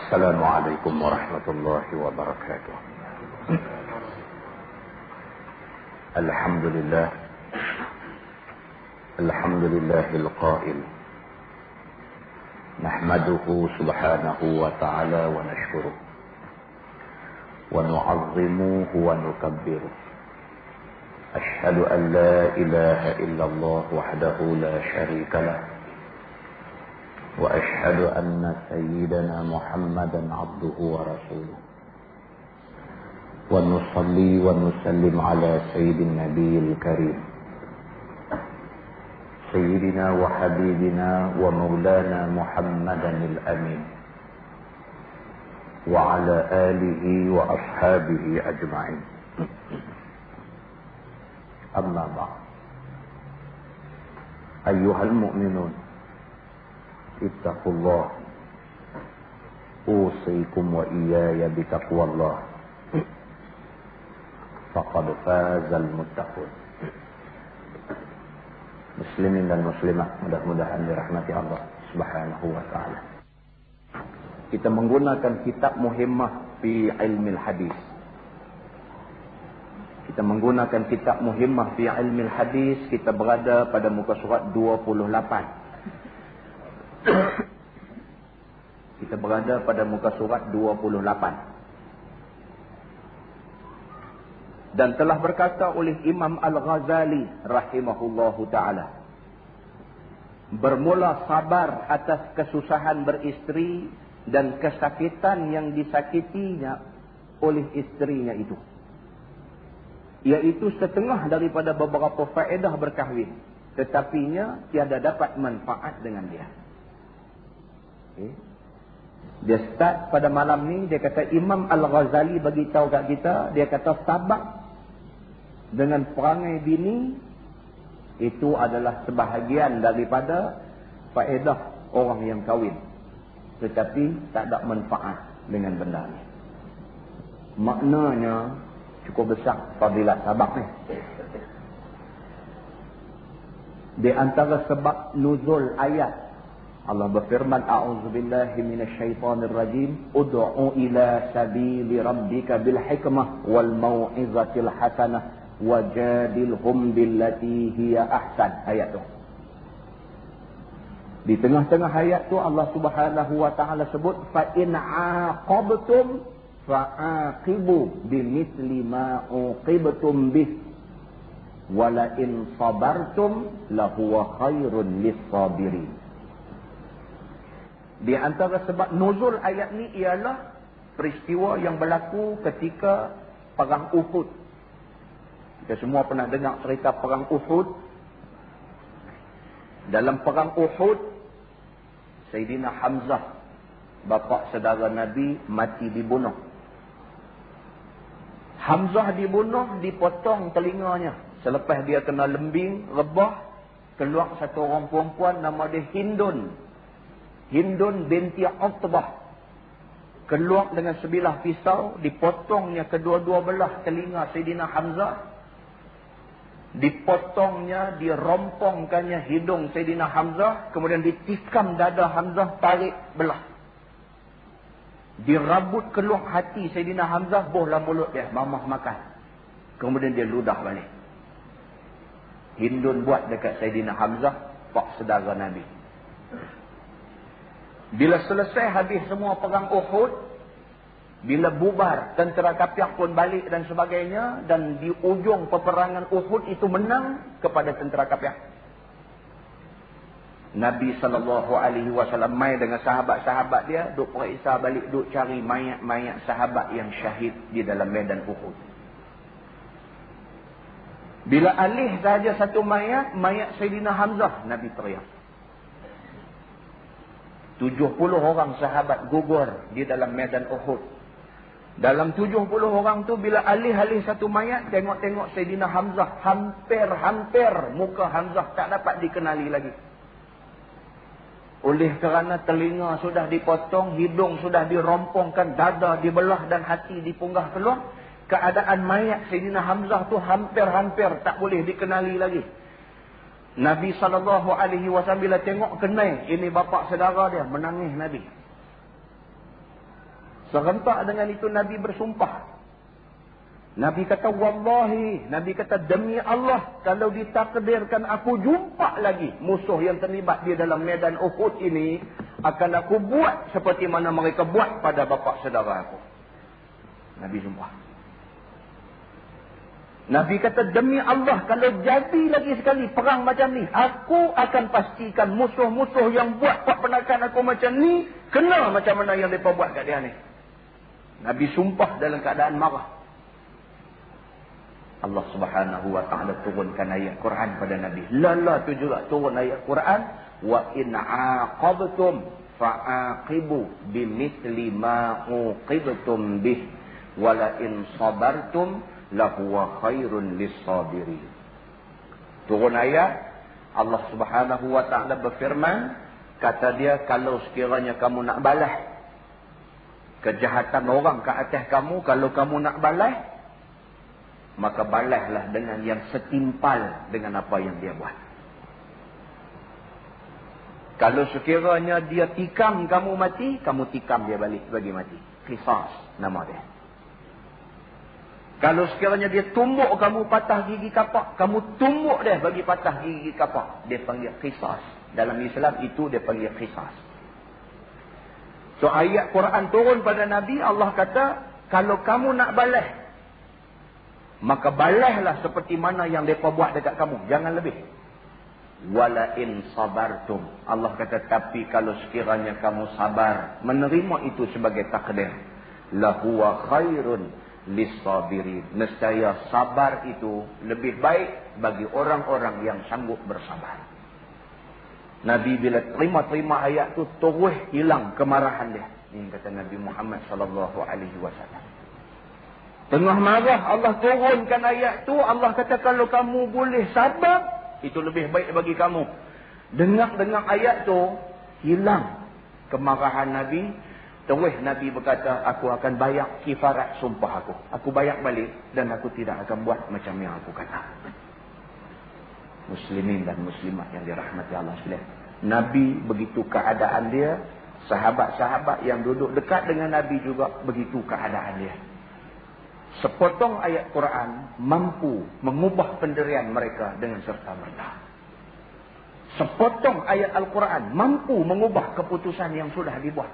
السلام عليكم ورحمة الله وبركاته. الحمد لله القائل نحمده سبحانه وتعالى ونشكره ونعظمه ونكبره. أشهد أن لا إله إلا الله وحده لا شريك له، وأشهد أن سيدنا محمدا عبده ورسوله، ونصلي ونسلم على سيد النبي الكريم سيدنا وحبيبنا ومولانا محمدا الأمين وعلى آله وأصحابه أجمعين. أما بعد، أيها المؤمنون اتقوا الله، أوصيكم وإياي بتقوى الله، فقد فاز المتقون. Muslimin dan muslimah, mudah-mudahan dirahmati Allah Subhanahu wa ta'ala. Kita menggunakan kitab Muhimmah fi ilmil hadis. Kita menggunakan kitab Muhimmah fi ilmil hadis. Kita berada pada muka surat 28. Kita berada pada muka surat 28. Dan telah berkata oleh Imam Al-Ghazali rahimahullahu ta'ala, bermula sabar atas kesusahan beristri dan kesakitan yang disakitinya oleh istrinya itu, iaitu setengah daripada beberapa faedah berkahwin, tetapinya tiada dapat manfaat dengan dia. Dia start pada malam ni, dia kata Imam Al-Ghazali bagi tahu kat kita, dia kata sabar dengan perangai bini itu adalah sebahagian daripada faedah orang yang kahwin, tetapi tak ada manfaat dengan benda ni. Maknanya cukup besar fadilat sabar ni. Di antara sebab nuzul ayat, Allah berfirman, a'udzubillahi minasyaitonir rajim, ud'u ila sabili rabbika bil hikmah wal mau'izatil hasanah wajadilhum billati hiya ahsan. Ayat tu. Di tengah-tengah ayat tu Allah Subhanahu wa taala sebut, fa in aqabtum fa'aqibu bimithli ma uqibtum bih wa la in sabartum lahuwa khairun lis-sabirin. Di antara sebab nuzul ayat ni ialah peristiwa yang berlaku ketika perang Uhud. Kita semua pernah dengar cerita perang Uhud. Dalam perang Uhud, Sayyidina Hamzah, bapa saudara Nabi, mati dibunuh. Hamzah dibunuh, dipotong telinganya. Selepas dia kena lembing, rebah, keluar satu orang perempuan nama dia Hindun. Hindun binti Utbah. Keluar dengan sebilah pisau, dipotongnya kedua-dua belah telinga Sayyidina Hamzah. Dipotongnya, dirompongkannya hidung Sayyidina Hamzah, kemudian ditikam dada Hamzah, tarik belah. Dirabut keluar hati Sayyidina Hamzah, bohlah mulut dia, mamah makan. Kemudian dia ludah balik. Hindun buat dekat Sayyidina Hamzah, pak saudara Nabi. Bila selesai habis semua perang Uhud, bila bubar, tentera kafir pun balik dan sebagainya, dan di ujung peperangan Uhud itu menang kepada tentera kafir. Nabi SAW mai dengan sahabat-sahabat dia, duk periksa balik, duk cari mayat-mayat sahabat yang syahid di dalam medan Uhud. Bila alih sahaja satu mayat Sayyidina Hamzah, Nabi teriak. 70 orang sahabat gugur di dalam medan Uhud. Dalam 70 orang tu, bila alih-alih satu mayat, tengok-tengok Sayyidina Hamzah, hampir-hampir muka Hamzah tak dapat dikenali lagi. Oleh kerana telinga sudah dipotong, hidung sudah dirompongkan, dada dibelah dan hati dipunggah keluar, keadaan mayat Sayyidina Hamzah tu hampir-hampir tak boleh dikenali lagi. Nabi SAW bila tengok kenai, ini bapa saudara dia, menangis Nabi. Serentak dengan itu Nabi bersumpah. Nabi kata, wallahi, Nabi kata, demi Allah, kalau ditakdirkan aku jumpa lagi musuh yang terlibat di dalam medan Uhud ini, akan aku buat seperti mana mereka buat pada bapa saudara aku. Nabi sumpah. Nabi kata, demi Allah, kalau jadi lagi sekali perang macam ni, aku akan pastikan musuh-musuh yang buat penakan aku macam ni, kena macam mana yang mereka buat kat dia ni. Nabi sumpah dalam keadaan marah. Allah Subhanahu wa taala turunkan ayat Quran pada Nabi. Lala tu juga turun ayat Quran, wa in aqabtum fa'aqibu bimithli ma uqibtum bih wa la in sabartum lahuwa khairun lis-sabirin. Turun ayat, Allah Subhanahu wa taala berfirman, kata dia, kalau sekiranya kamu nak balas kejahatan orang ke atas kamu, kalau kamu nak balas, maka balaslah dengan yang setimpal dengan apa yang dia buat. Kalau sekiranya dia tikam kamu mati, kamu tikam dia balik bagi mati. Qisas nama dia. Kalau sekiranya dia tumbuk kamu patah gigi kapak, kamu tumbuk dia bagi patah gigi kapak. Dia panggil qisas. Dalam Islam itu dia panggil qisas. So ayat Quran turun pada Nabi, Allah kata, kalau kamu nak balas, maka balaslah seperti mana yang mereka buat dekat kamu. Jangan lebih. Wala in sabartum. Allah kata, tapi kalau sekiranya kamu sabar, menerima itu sebagai takdir, lahuwa khairun lis-sabirin. Nescaya sabar itu lebih baik bagi orang-orang yang sanggup bersabar. Nabi bila terima ayat tu, terus hilang kemarahan dia. Ini kata Nabi Muhammad sallallahu alaihi wasallam. Tengah marah, Allah turunkan ayat tu. Allah kata, kalau kamu boleh sabar, itu lebih baik bagi kamu. Dengar ayat tu, hilang kemarahan Nabi. Terus Nabi berkata, aku akan bayar kifarat sumpah aku. Aku bayar balik dan aku tidak akan buat macam yang aku kata. Muslimin dan muslimat yang dirahmati Allah sekalian. Nabi begitu keadaan dia. Sahabat-sahabat yang duduk dekat dengan Nabi juga begitu keadaan dia. Sepotong ayat Quran mampu mengubah pendirian mereka dengan serta-merta. Sepotong ayat Al-Quran mampu mengubah keputusan yang sudah dibuat.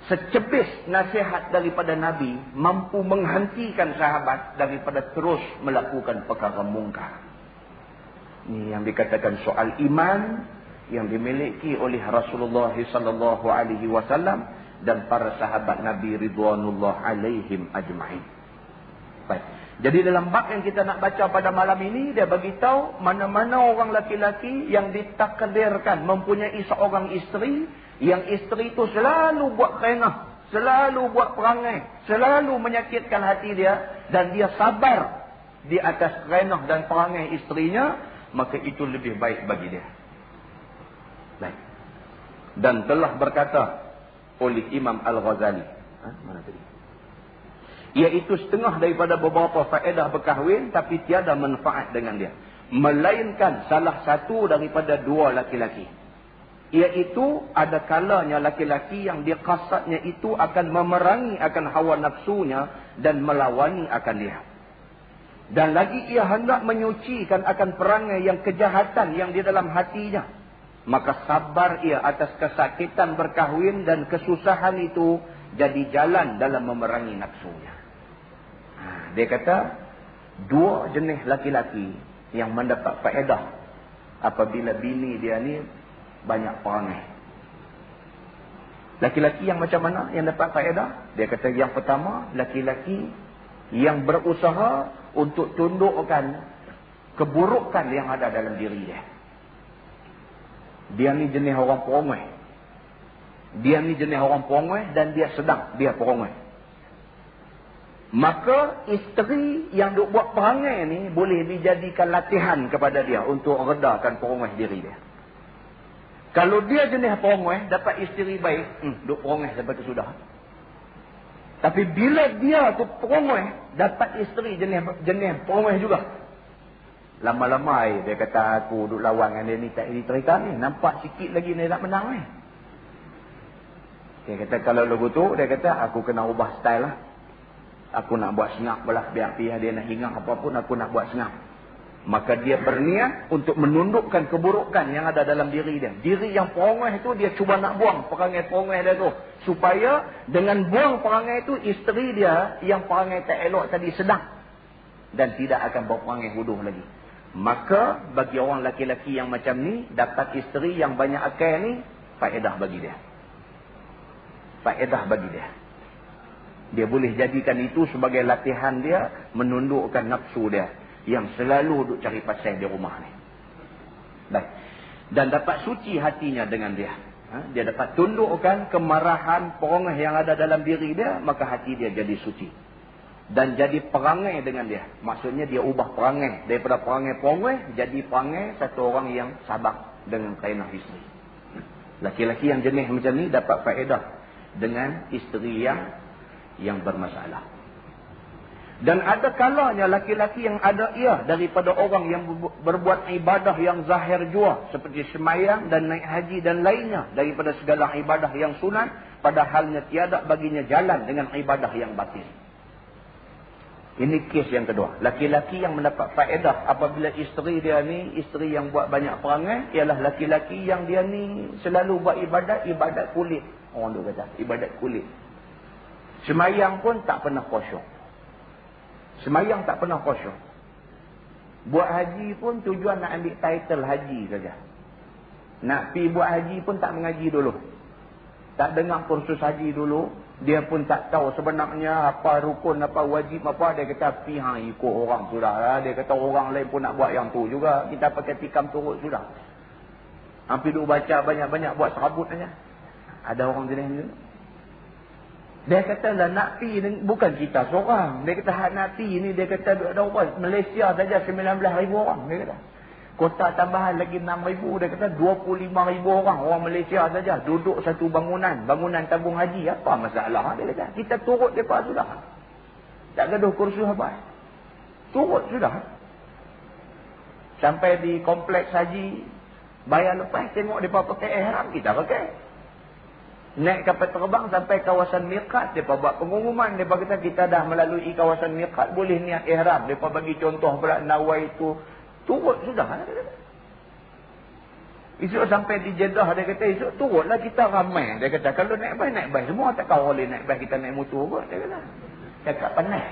Secebis nasihat daripada Nabi mampu menghentikan sahabat daripada terus melakukan perkara mungkar. Ini yang dikatakan soal iman yang dimiliki oleh Rasulullah sallallahu alaihi wasallam dan para sahabat Nabi ridwanullah alaihim ajma'in. Baik. Jadi dalam bab yang kita nak baca pada malam ini, dia bagi tahu mana-mana orang laki-laki yang ditakdirkan mempunyai seorang isteri, yang isteri itu selalu buat kerengah, selalu buat perangai, selalu menyakitkan hati dia, dan dia sabar di atas kerengah dan perangai isterinya, maka itu lebih baik bagi dia. Baik. Dan telah berkata oleh Imam Al-Ghazali, mana tadi? Iaitu setengah daripada beberapa faedah berkahwin, tapi tiada manfaat dengan dia, melainkan salah satu daripada dua laki-laki. Iaitu ada kalanya laki-laki yang dia qasadnya itu akan memerangi akan hawa nafsunya dan melawani akan dia. Dan lagi ia hendak menyucikan akan perangai yang kejahatan yang di dalam hatinya. Maka sabar ia atas kesakitan berkahwin dan kesusahan itu jadi jalan dalam memerangi nafsunya. Dia kata, dua jenis laki-laki yang mendapat faedah apabila bini dia ni banyak perangai. Laki-laki yang macam mana yang dapat faedah? Dia kata yang pertama, laki-laki yang berusaha untuk tundukkan keburukan yang ada dalam diri dia. Dia ni jenis orang perangai. Dia ni jenis orang perangai dan dia sedang dia perangai. Maka isteri yang duk buat perangai ni boleh dijadikan latihan kepada dia untuk redakan perangai diri dia. Kalau dia jenis perangai, dapat isteri baik, duk perangai sampai ke sudah. Tapi bila dia tu perangai, dapat isteri jenis perangai juga. Lama-lama dia kata, aku duk lawan dengan dia ni tak cerita ni. Nampak sikit lagi dia nak menang ni. Dia kata kalau lagu tu, dia kata aku kena ubah style lah. Aku nak buat sengak belah, biar dia nak hingang apapun, aku nak buat sengak. Maka dia berniat untuk menundukkan keburukan yang ada dalam diri dia. Diri yang perangai itu dia cuba nak buang perangai-perangai dia tu. Supaya dengan buang perangai itu, isteri dia yang perangai tak elok tadi sedang. Dan tidak akan berperangai bodoh lagi. Maka bagi orang laki-laki yang macam ni, dapat isteri yang banyak akal ni, faedah bagi dia. Faedah bagi dia. Dia boleh jadikan itu sebagai latihan dia menundukkan nafsu dia yang selalu duk cari pasal di rumah ni. Baik. Dan dapat suci hatinya dengan dia. Dia dapat tundukkan kemarahan, perangai yang ada dalam diri dia, maka hati dia jadi suci. Dan jadi perangai dengan dia. Maksudnya dia ubah perangai. Daripada perangai-perangai, jadi perangai satu orang yang sabar dengan kainah isteri. Laki-laki yang jenis macam ni dapat faedah dengan isteri yang bermasalah. Dan ada kalanya laki-laki yang ada ia daripada orang yang berbuat ibadah yang zahir jua. Seperti semayang dan naik haji dan lainnya. Daripada segala ibadah yang sunat. Padahalnya tiada baginya jalan dengan ibadah yang batin. Ini kes yang kedua. Laki-laki yang mendapat faedah apabila isteri dia ni, isteri yang buat banyak perangai, ialah laki-laki yang dia ni selalu buat ibadat kulit. Orang tu kata, ibadat kulit. Semayang pun tak pernah khusyuk. Semayang tak pernah khusyuk. Buat haji pun tujuan nak ambil title haji saja. Nak pergi buat haji pun tak mengaji dulu. Tak dengar kursus haji dulu. Dia pun tak tahu sebenarnya apa rukun, apa wajib, apa. Dia kata, ikut orang sudah lah. Dia kata orang lain pun nak buat yang tu juga. Kita pakai tikam turut sudah. Hampir duk baca banyak-banyak buat serabut saja. Ada orang jenis ni. Dia kata lah nak pi ni bukan kita seorang. Dia kata hak nak pi ni dia kata ada orang Malaysia saja 19,000 orang dia kata. Kota tambahan lagi 6,000, dia kata 25,000 orang Malaysia saja duduk satu bangunan tabung haji. Apa masalah dia kata? Kita turut depa sudah. Tak gaduh kursus apa. Turut sudah. Sampai di kompleks haji bayar lepas tengok depa pakai ihram, kita pakai. Naik kapal terbang sampai kawasan miqat, mereka buat pengumuman. Mereka kata kita dah melalui kawasan miqat, boleh niat ihram. Mereka bagi contoh pula nawai itu. Turut sudah. Esok sampai di Jeddah, dia kata esok turutlah kita ramai. Dia kata kalau naik bas semua. Tak kau boleh naik bas kita naik motor pun. Dia kata cakap panas.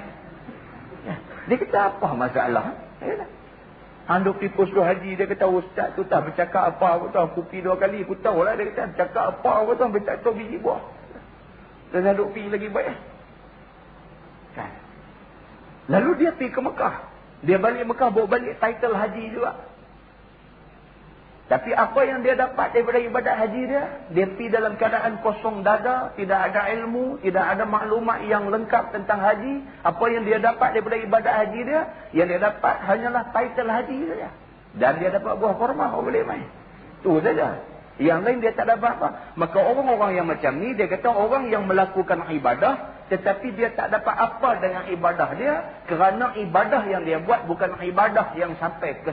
Dia kata apa masalah? Dia kata handuk pergi kursus haji, dia kata ustaz tu tak bercakap apa aku tahu. Aku pergi 2 kali, aku tahu lah. Dia kata cakap apa aku tahu, sampai tak tahu biji buah. Dan handuk pergi lagi baik. Kan? Lalu dia pergi ke Mekah. Dia balik Mekah, bawa balik title haji juga. Tapi apa yang dia dapat daripada ibadat haji dia? Dia pergi dalam keadaan kosong dada, tidak ada ilmu, tidak ada maklumat yang lengkap tentang haji. Apa yang dia dapat daripada ibadat haji dia? Yang dia dapat hanyalah title haji saja. Dan dia dapat buah korma, apa boleh main. Itu saja. Yang lain dia tak dapat apa. Maka orang-orang yang macam ni, dia kata orang yang melakukan ibadah, tetapi dia tak dapat apa dengan ibadah dia, kerana ibadah yang dia buat bukan ibadah yang sampai ke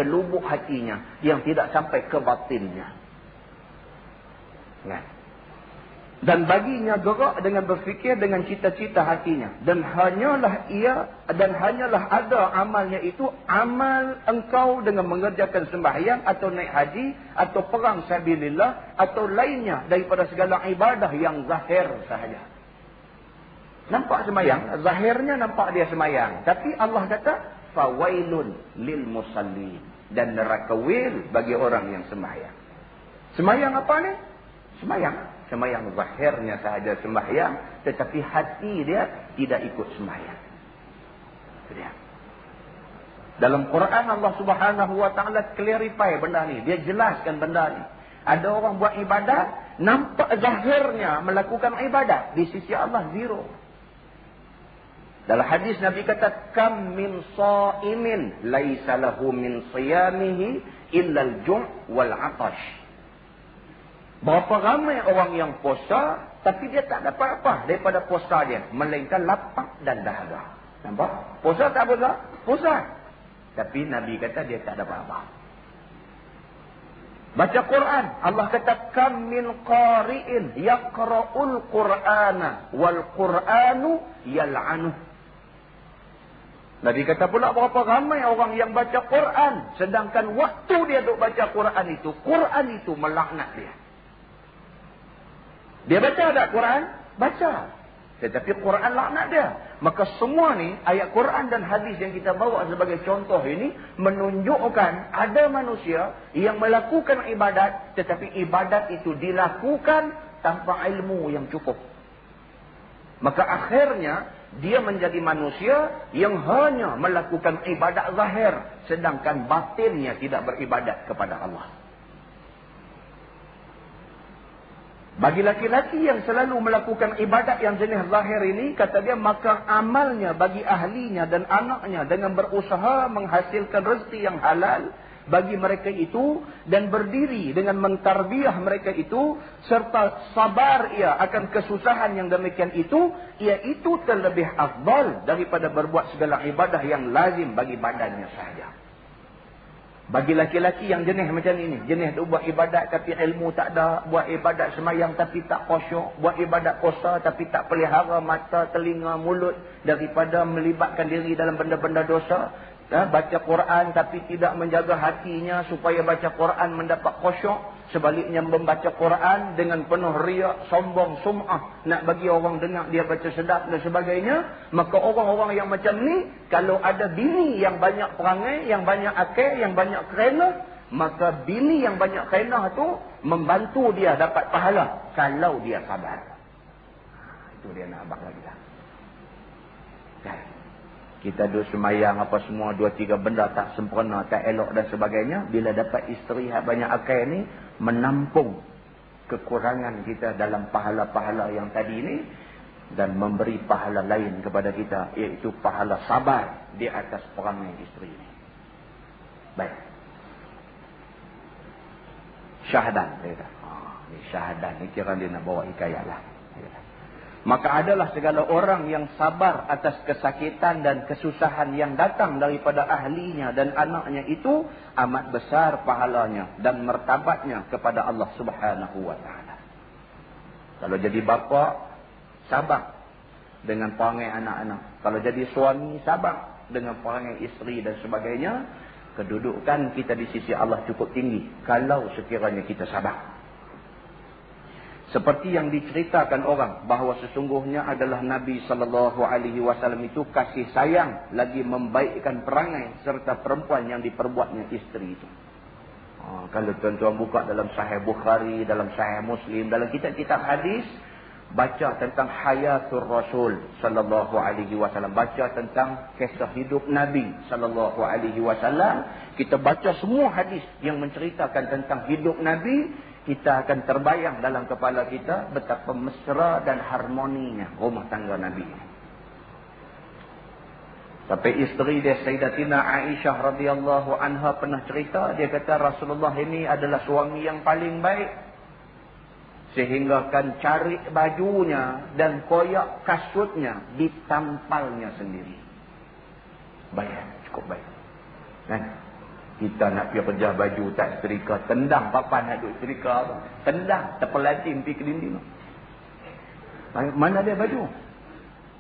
lubuk hatinya, yang tidak sampai ke batinnya. Kan? Dan baginya gerak dengan berfikir dengan cita-cita hatinya. Dan hanyalah ada amalnya itu, amal engkau dengan mengerjakan sembahyang atau naik haji atau perang sabilillah atau lainnya daripada segala ibadah yang zahir sahaja. Nampak sembahyang, zahirnya nampak dia sembahyang, tapi Allah kata fawailun lil musallin, dan neraka wil bagi orang yang sembahyang. Sembahyang apa ni? Sembahyang zahirnya sahaja sembahyang, tetapi hati dia tidak ikut sembahyang. Dia. Dalam Quran Allah Subhanahu wa taala clarify benda ni, dia jelaskan benda ni. Ada orang buat ibadat, nampak zahirnya melakukan ibadat, di sisi Allah zero. Dalam hadis Nabi kata, kam min sha'imin laisa lahu min siyamihi illa al-ju' wal 'atash. Berapa ramai orang yang puasa tapi dia tak dapat apa daripada puasa dia, melainkan lapar dan dahaga. Nampak? Puasa tak puasa? Puasa. Tapi Nabi kata dia tak dapat apa. Baca Quran. Allah kata, kam min qari'in yaqra'ul Qur'ana wal Qur'anu yal'anuh. Nabi kata pula, berapa ramai orang yang baca Quran, sedangkan waktu dia duk baca Quran itu melaknat dia. Dia baca tak Quran? Baca. Tetapi Quran laknat dia. Maka semua ni, ayat Quran dan hadis yang kita bawa sebagai contoh ini, menunjukkan ada manusia yang melakukan ibadat, tetapi ibadat itu dilakukan tanpa ilmu yang cukup. Maka akhirnya, dia menjadi manusia yang hanya melakukan ibadat zahir, sedangkan batinnya tidak beribadat kepada Allah. Bagi laki-laki yang selalu melakukan ibadat yang jenis zahir ini, kata dia, maka amalnya bagi ahlinya dan anaknya dengan berusaha menghasilkan rezeki yang halal bagi mereka itu, dan berdiri dengan mentarbiah mereka itu, serta sabar ia akan kesusahan yang demikian itu, iaitu terlebih afdal daripada berbuat segala ibadah yang lazim bagi badannya sahaja. Bagi laki-laki yang jenis macam ini, jenis tu buat ibadat tapi ilmu tak ada, buat ibadat semayang tapi tak khusyuk, buat ibadat puasa tapi tak pelihara mata, telinga, mulut daripada melibatkan diri dalam benda-benda dosa, baca Quran tapi tidak menjaga hatinya supaya baca Quran mendapat khusyuk, sebaliknya membaca Quran dengan penuh riak, sombong, sum'ah, nak bagi orang dengar dia baca sedap dan sebagainya. Maka orang-orang yang macam ni, kalau ada bini yang banyak perangai, yang banyak akal, yang banyak kerana, maka bini yang banyak kerana tu membantu dia dapat pahala kalau dia sabar. Itu dia nak abang lagi lah. Kita duduk semayang apa semua, 2-3 benda tak sempurna, tak elok dan sebagainya. Bila dapat isteri yang banyak akal ni, menampung kekurangan kita dalam pahala-pahala yang tadi ni, dan memberi pahala lain kepada kita, iaitu pahala sabar di atas perangai isteri ni. Baik. Syahadan. Ni syahadan ni kira dia nak bawa hikayat lah. Maka adalah segala orang yang sabar atas kesakitan dan kesusahan yang datang daripada ahlinya dan anaknya itu, amat besar pahalanya dan martabatnya kepada Allah Subhanahu wa ta'ala. Kalau jadi bapa, sabar dengan perangai anak-anak. Kalau jadi suami, sabar dengan perangai isteri dan sebagainya. Kedudukan kita di sisi Allah cukup tinggi kalau sekiranya kita sabar. Seperti yang diceritakan orang bahawa sesungguhnya adalah Nabi SAW itu kasih sayang lagi membaikkan perangai serta perempuan yang diperbuatnya isteri itu. Kalau tuan-tuan buka dalam Sahih Bukhari, dalam Sahih Muslim, dalam kitab-kitab hadis, baca tentang hayatul Rasul SAW, baca tentang kisah hidup Nabi SAW, kita baca semua hadis yang menceritakan tentang hidup Nabi, kita akan terbayang dalam kepala kita betapa mesra dan harmoninya rumah tangga Nabi. Sampai isteri dia Sayyidatina Aisyah radhiyallahu anha pernah cerita, dia kata Rasulullah ini adalah suami yang paling baik, sehingga kan cari bajunya dan koyak kasutnya ditampalnya sendiri. Baik, cukup baik. Kan? Kita nak pergi kerja baju tak setrika, tendang papan nak duduk setrika, tendang terpelanting pergi ke dinding. Mana dia baju?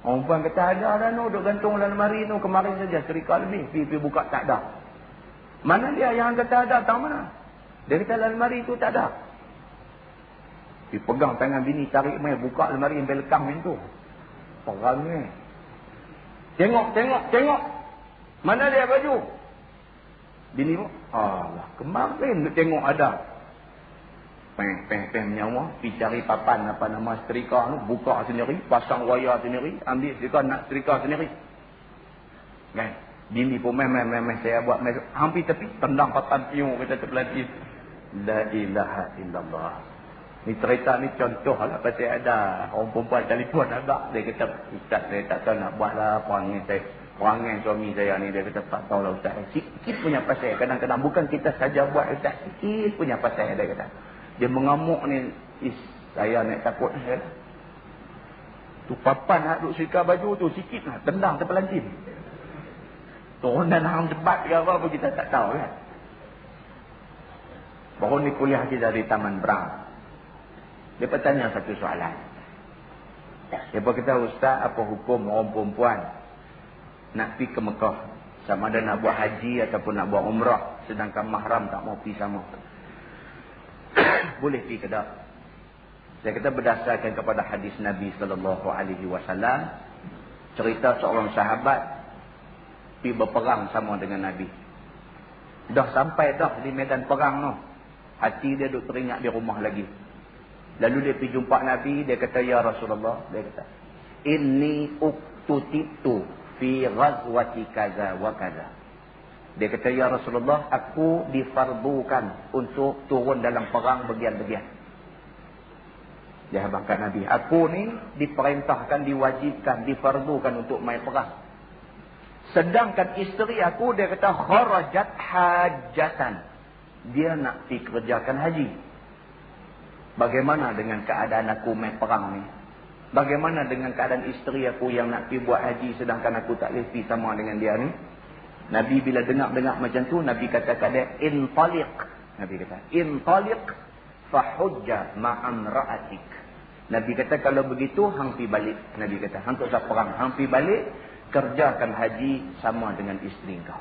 Orang puan kata ada dah no, duduk gantung dalam lemari tu, kemarin saja setrika lebih, pergi buka tak ada. Mana dia yang kata ada, tahu mana? Dia kata dalam lemari tu tak ada. Pergi pegang tangan bini, tarik main, buka lemari, ambil lekang pintu. Perangai. Tengok. Mana dia baju? Bini pun, Allah, kemarin nak tengok ada. Peng menyawa, pergi cari papan apa nama setrika tu, buka sendiri, pasang wayar sendiri, ambil setrika, nak setrika sendiri. Kan? Bini pun main saya buat main, hampir tepi, tendang papan piung, kata terpelantin. La ilaha illallah. Ni cerita ni contoh lah, pasal ada orang perempuan telefon agak, dia kata, Ustaz saya tak tahu nak buat lah, perangai suami saya ni, dia kata tak tahulah Ustaz, sikit punya pasal, kadang-kadang bukan kita saja buat Ustaz, sikit punya pasal, dia kata. Dia mengamuk ni, saya nak takut saya. Tu papan nak duduk setrika baju tu, sikit lah, tendang terpelantin. Turunan hang cepat ke apa pun kita tak tahu kan. Baru ni kuliah kita di Taman Berang. Dia bertanya satu soalan. Dia berkata, Ustaz, apa hukum orang perempuan nak pergi ke Mekah? Sama ada nak buat haji ataupun nak buat umrah. Sedangkan mahram tak mau pergi sama. Boleh pergi ke tak? Saya kata berdasarkan kepada hadis Nabi SAW. Cerita seorang sahabat pergi berperang sama dengan Nabi. Dah sampai dah di medan perang tu. Hati dia duk teringat di rumah lagi. Lalu dia pergi jumpa Nabi. Dia kata, Ya Rasulullah. Dia kata, Inni uktutitu fi ghazwati kaza wa kaza. Dia kata, Ya Rasulullah, aku difardukan untuk turun dalam perang bagian-bagian. Dia habangkan Nabi, aku ni diperintahkan, diwajibkan, difardukan untuk main perang. Sedangkan isteri aku, dia kata, kharajat hajatan. Dia nak pergi kerjakan haji. Bagaimana dengan keadaan aku main perang ni? Bagaimana dengan keadaan isteri aku yang nak pergi buat haji sedangkan aku tak boleh pergi sama dengan dia ni? Nabi bila dengar macam tu, Nabi kata kat dia, intaliq. Nabi kata, intaliq fahujja ma'am ra'atik. Nabi kata, kalau begitu, hang pergi balik. Nabi kata, hang tak usah perang. Hang pergi balik, kerjakan haji sama dengan isteri kau.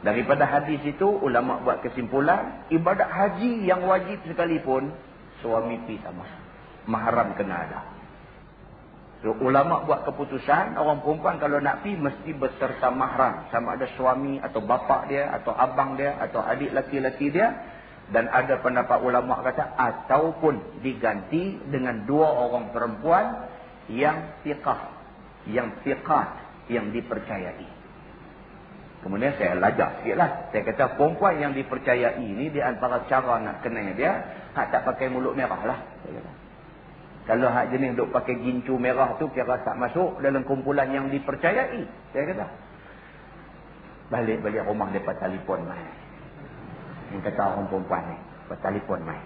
Daripada hadis itu, ulama buat kesimpulan, ibadat haji yang wajib sekalipun, suami pergi sama. Mahram kena ada. So, ulama buat keputusan, orang perempuan kalau nak pergi, mesti berserta mahram. Sama ada suami, atau bapa dia, atau abang dia, atau adik laki-laki dia. Dan ada pendapat ulama kata, ataupun diganti dengan 2 orang perempuan yang fiqah, yang fiqat, yang dipercayai. Kemudian saya lajak sikit lah. Saya kata, perempuan yang dipercayai ni, di antara cara nak kenal dia, hak tak pakai mulut merah lah. Saya kata. Kalau hak jenis duk pakai gincu merah tu, kira tak masuk dalam kumpulan yang dipercayai. Saya kata. Balik-balik rumah dia telefon mai. Yang kata orang perempuan ni, telefon mai.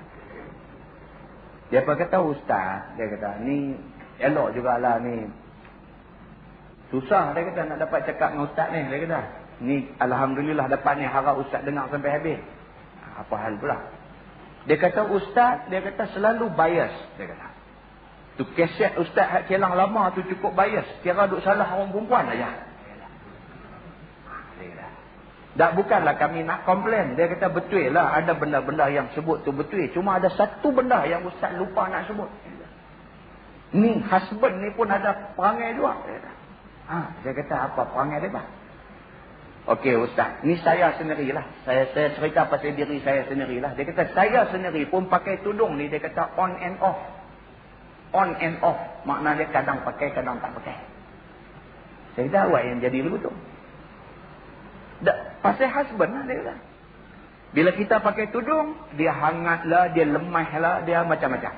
Dia kata, Ustaz, dia kata, ni elok jugalah ni. Susah, dia kata, nak dapat cakap dengan Ustaz ni. Dia kata, ni Alhamdulillah dapat ni, harap Ustaz dengar sampai habis. Apa hal pula? Dia kata, Ustaz, dia kata selalu bias. Dia kata, tu keset Ustaz hak kelang lama tu cukup bias. Kira duk salah orang perempuan aja. Tak, bukanlah kami nak komplain. Dia kata betul lah, ada benda-benda yang sebut tu betul. Cuma ada satu benda yang Ustaz lupa nak sebut. Ni husband ni pun ada perangai juga. Dia kata apa perangai dia? Okey Ustaz, ni saya sendirilah. Saya cerita pasal diri saya sendirilah. Dia kata saya sendiri pun pakai tudung ni, dia kata on and off. On and off. Makna dia kadang pakai, kadang tak pakai. Saya kata awak yang jadi begitu. Pasal husband lah dia kata. Bila kita pakai tudung, dia hangat lah, dia lemah lah, dia macam-macam.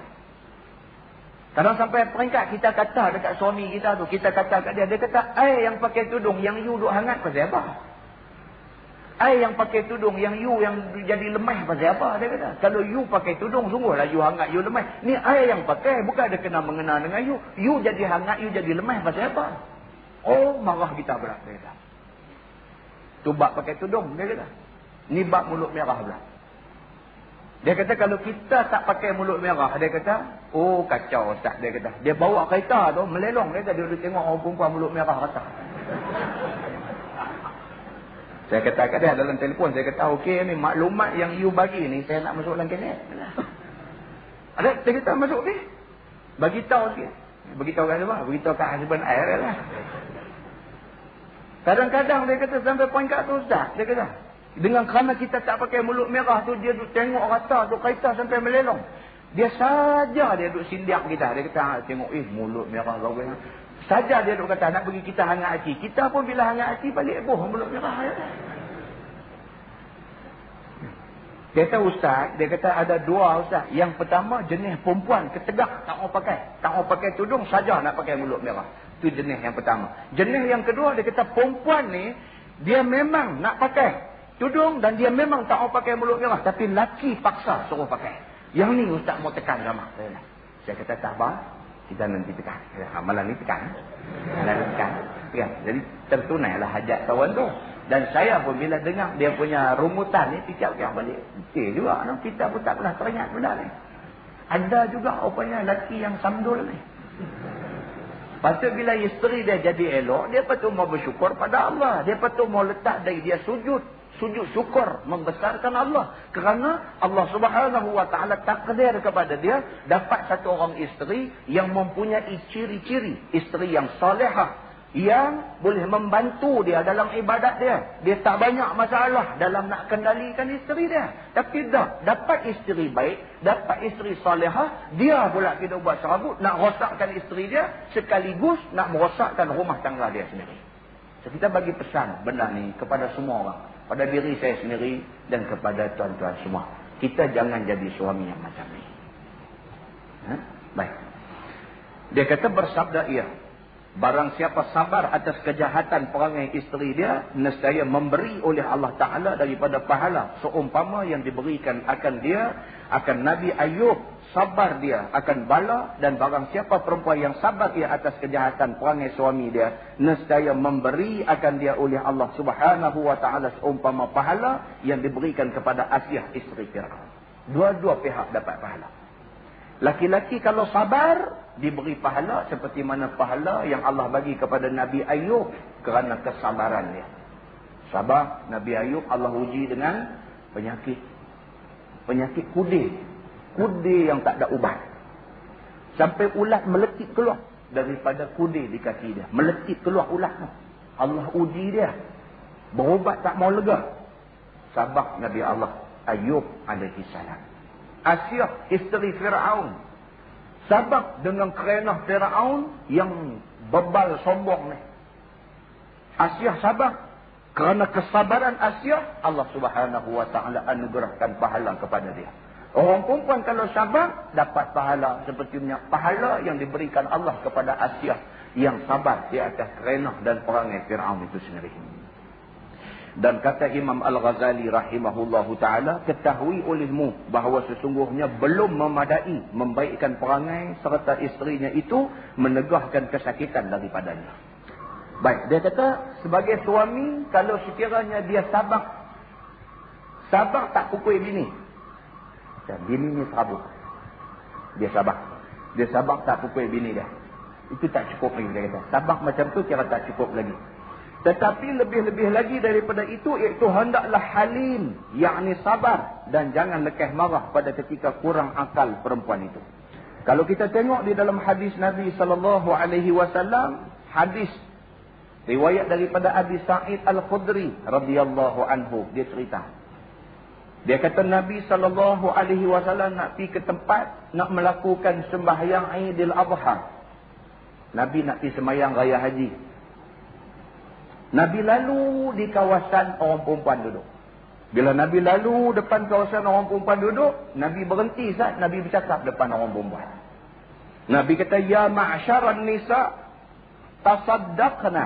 Kadang sampai peringkat kita kata dekat suami kita tu, kita kata kat dia, dia kata, yang pakai tudung, yang you duk hangat pasal apa? Yang pakai tudung, yang you yang jadi lemah pasal apa? Dia kata, kalau you pakai tudung, sungguhlah you hangat, you lemah. Ni yang pakai, bukan ada kena mengena dengan you. You jadi hangat, you jadi lemah pasal apa? Oh, marah kita pula, dia kata. Tu bab pakai tudung, dia kata. Ni bab mulut merah pula. Dia kata kalau kita tak pakai mulut merah, dia kata, oh kacau Ustaz, dia kata. Dia bawa kereta tu, melelong, dia kata, dia tengok orang perempuan mulut merah rata. Saya kata kat dia dalam telefon, saya kata, okey ni maklumat yang you bagi ni, saya nak masuk dalam kabinet. Ada, dia kata masuk ni. Bagitahu sikit. Beritahu kat siapa? Beritahu kat husband air lah. Kadang-kadang dia kata sampai poinkat tu Ustaz. Dia kata, dengan kerana kita tak pakai mulut merah tu, dia duk tengok rata tu kereta sampai melelong. Dia saja dia duk sindiak kita. Dia kata, tengok mulut merah kau. Saja dia duk kata, nak bagi kita hangat hati. Kita pun bila hangat hati, balik mulut merah. Dia kata Ustaz, dia kata ada 2 Ustaz. Yang pertama jenis perempuan ketegak, tak mau pakai. Tak mau pakai tudung, saja nak pakai mulut merah. Itu jenis yang pertama. Jenis yang kedua, dia kata perempuan ni, dia memang nak pakai tudung dan dia memang tak mau pakai mulut merah. Tapi laki paksa suruh pakai. Yang ni Ustaz mau tekan sama. Saya kata tak apa, kita nanti tekan. Malam ni tekan. Malam ni tekan. Ya, jadi tertunailah hajat kawan tu. Dan saya pun bila dengar dia punya rumutan ni, fikir-fikir balik. Okey juga, kita pun tak pernah teringat benda ni. Ada juga rupanya lelaki yang samdul ni. Lepas tu bila isteri dia jadi elok, dia patut mau bersyukur pada Allah. Dia patut mau letak dari dia sujud syukur, membesarkan Allah. Kerana Allah Subhanahu wa ta'ala takdir kepada dia dapat satu orang isteri yang mempunyai ciri-ciri isteri yang salihah, yang boleh membantu dia dalam ibadat dia. Dia tak banyak masalah dalam nak kendalikan isteri dia. Tapi dapat isteri baik, dapat isteri salihah, dia pula kita buat serabut nak rosakkan isteri dia, sekaligus nak merosakkan rumah tangga dia sendiri. So, kita bagi pesan benda ni kepada semua orang, pada diri saya sendiri dan kepada tuan-tuan semua. Kita jangan jadi suami yang macam ni. Baik. Dia kata bersabda ia, barang siapa sabar atas kejahatan perangai isteri dia, nescaya memberi oleh Allah Ta'ala daripada pahala seumpama yang diberikan akan dia, akan Nabi Ayub. Sabar dia akan bala, dan barang siapa perempuan yang sabar dia atas kejahatan perangai suami dia, nescaya memberi akan dia oleh Allah Subhanahu wa Ta'ala seumpama pahala yang diberikan kepada Asiyah isteri Fir'aun. Dua-dua pihak dapat pahala. Laki-laki kalau sabar, diberi pahala seperti mana pahala yang Allah bagi kepada Nabi Ayub kerana kesabaran dia. Sabar Nabi Ayub, Allah uji dengan penyakit. Penyakit kudir. Kudir yang tak ada ubat. Sampai ulat meletik keluar daripada kudir di kaki dia. Meletik keluar ulat tu. Allah uji dia. Berubat tak mau lega. Sabar Nabi Allah Ayub alaihi salam. Asiyah isteri Fir'aun. Sabar dengan kerenah Fir'aun yang bebal sombong ni. Asiyah sabar. Kerana kesabaran Asiyah, Allah Subhanahu wa Ta'ala anugerahkan pahala kepada dia. Orang perempuan kalau sabar, dapat pahala seperti pahala yang diberikan Allah kepada Asiyah yang sabar di atas kerenah dan perangai Fir'aun itu sendiri. Dan kata Imam Al-Ghazali rahimahullahu ta'ala, ketahui olehmu bahawa sesungguhnya belum memadai membaikkan perangai serta isterinya itu menegahkan kesakitan daripadanya. Baik, dia kata sebagai suami, kalau sekiranya dia sabar tak pukul bini. Bini ni serabut. Dia sabar tak pukul bini dia. Itu tak cukup lagi, dia kata. Sabar macam tu kira tak cukup lagi. Tetapi lebih-lebih lagi daripada itu, iaitu hendaklah halim, yakni sabar, dan jangan lekeh marah pada ketika kurang akal perempuan itu. Kalau kita tengok di dalam hadis Nabi SAW, hadis riwayat daripada Abi Sa'id Al-Khudri radhiyallahu anhu, dia cerita. Dia kata Nabi SAW nak pergi ke tempat nak melakukan sembahyang Aidil Adha. Nabi nak pergi sembahyang raya haji. Nabi lalu di kawasan orang perempuan duduk. Bila Nabi lalu depan kawasan orang perempuan duduk, Nabi berhenti saat Nabi bercakap depan orang perempuan. Nabi kata, ya ma'syaran nisa, tasaddaqna,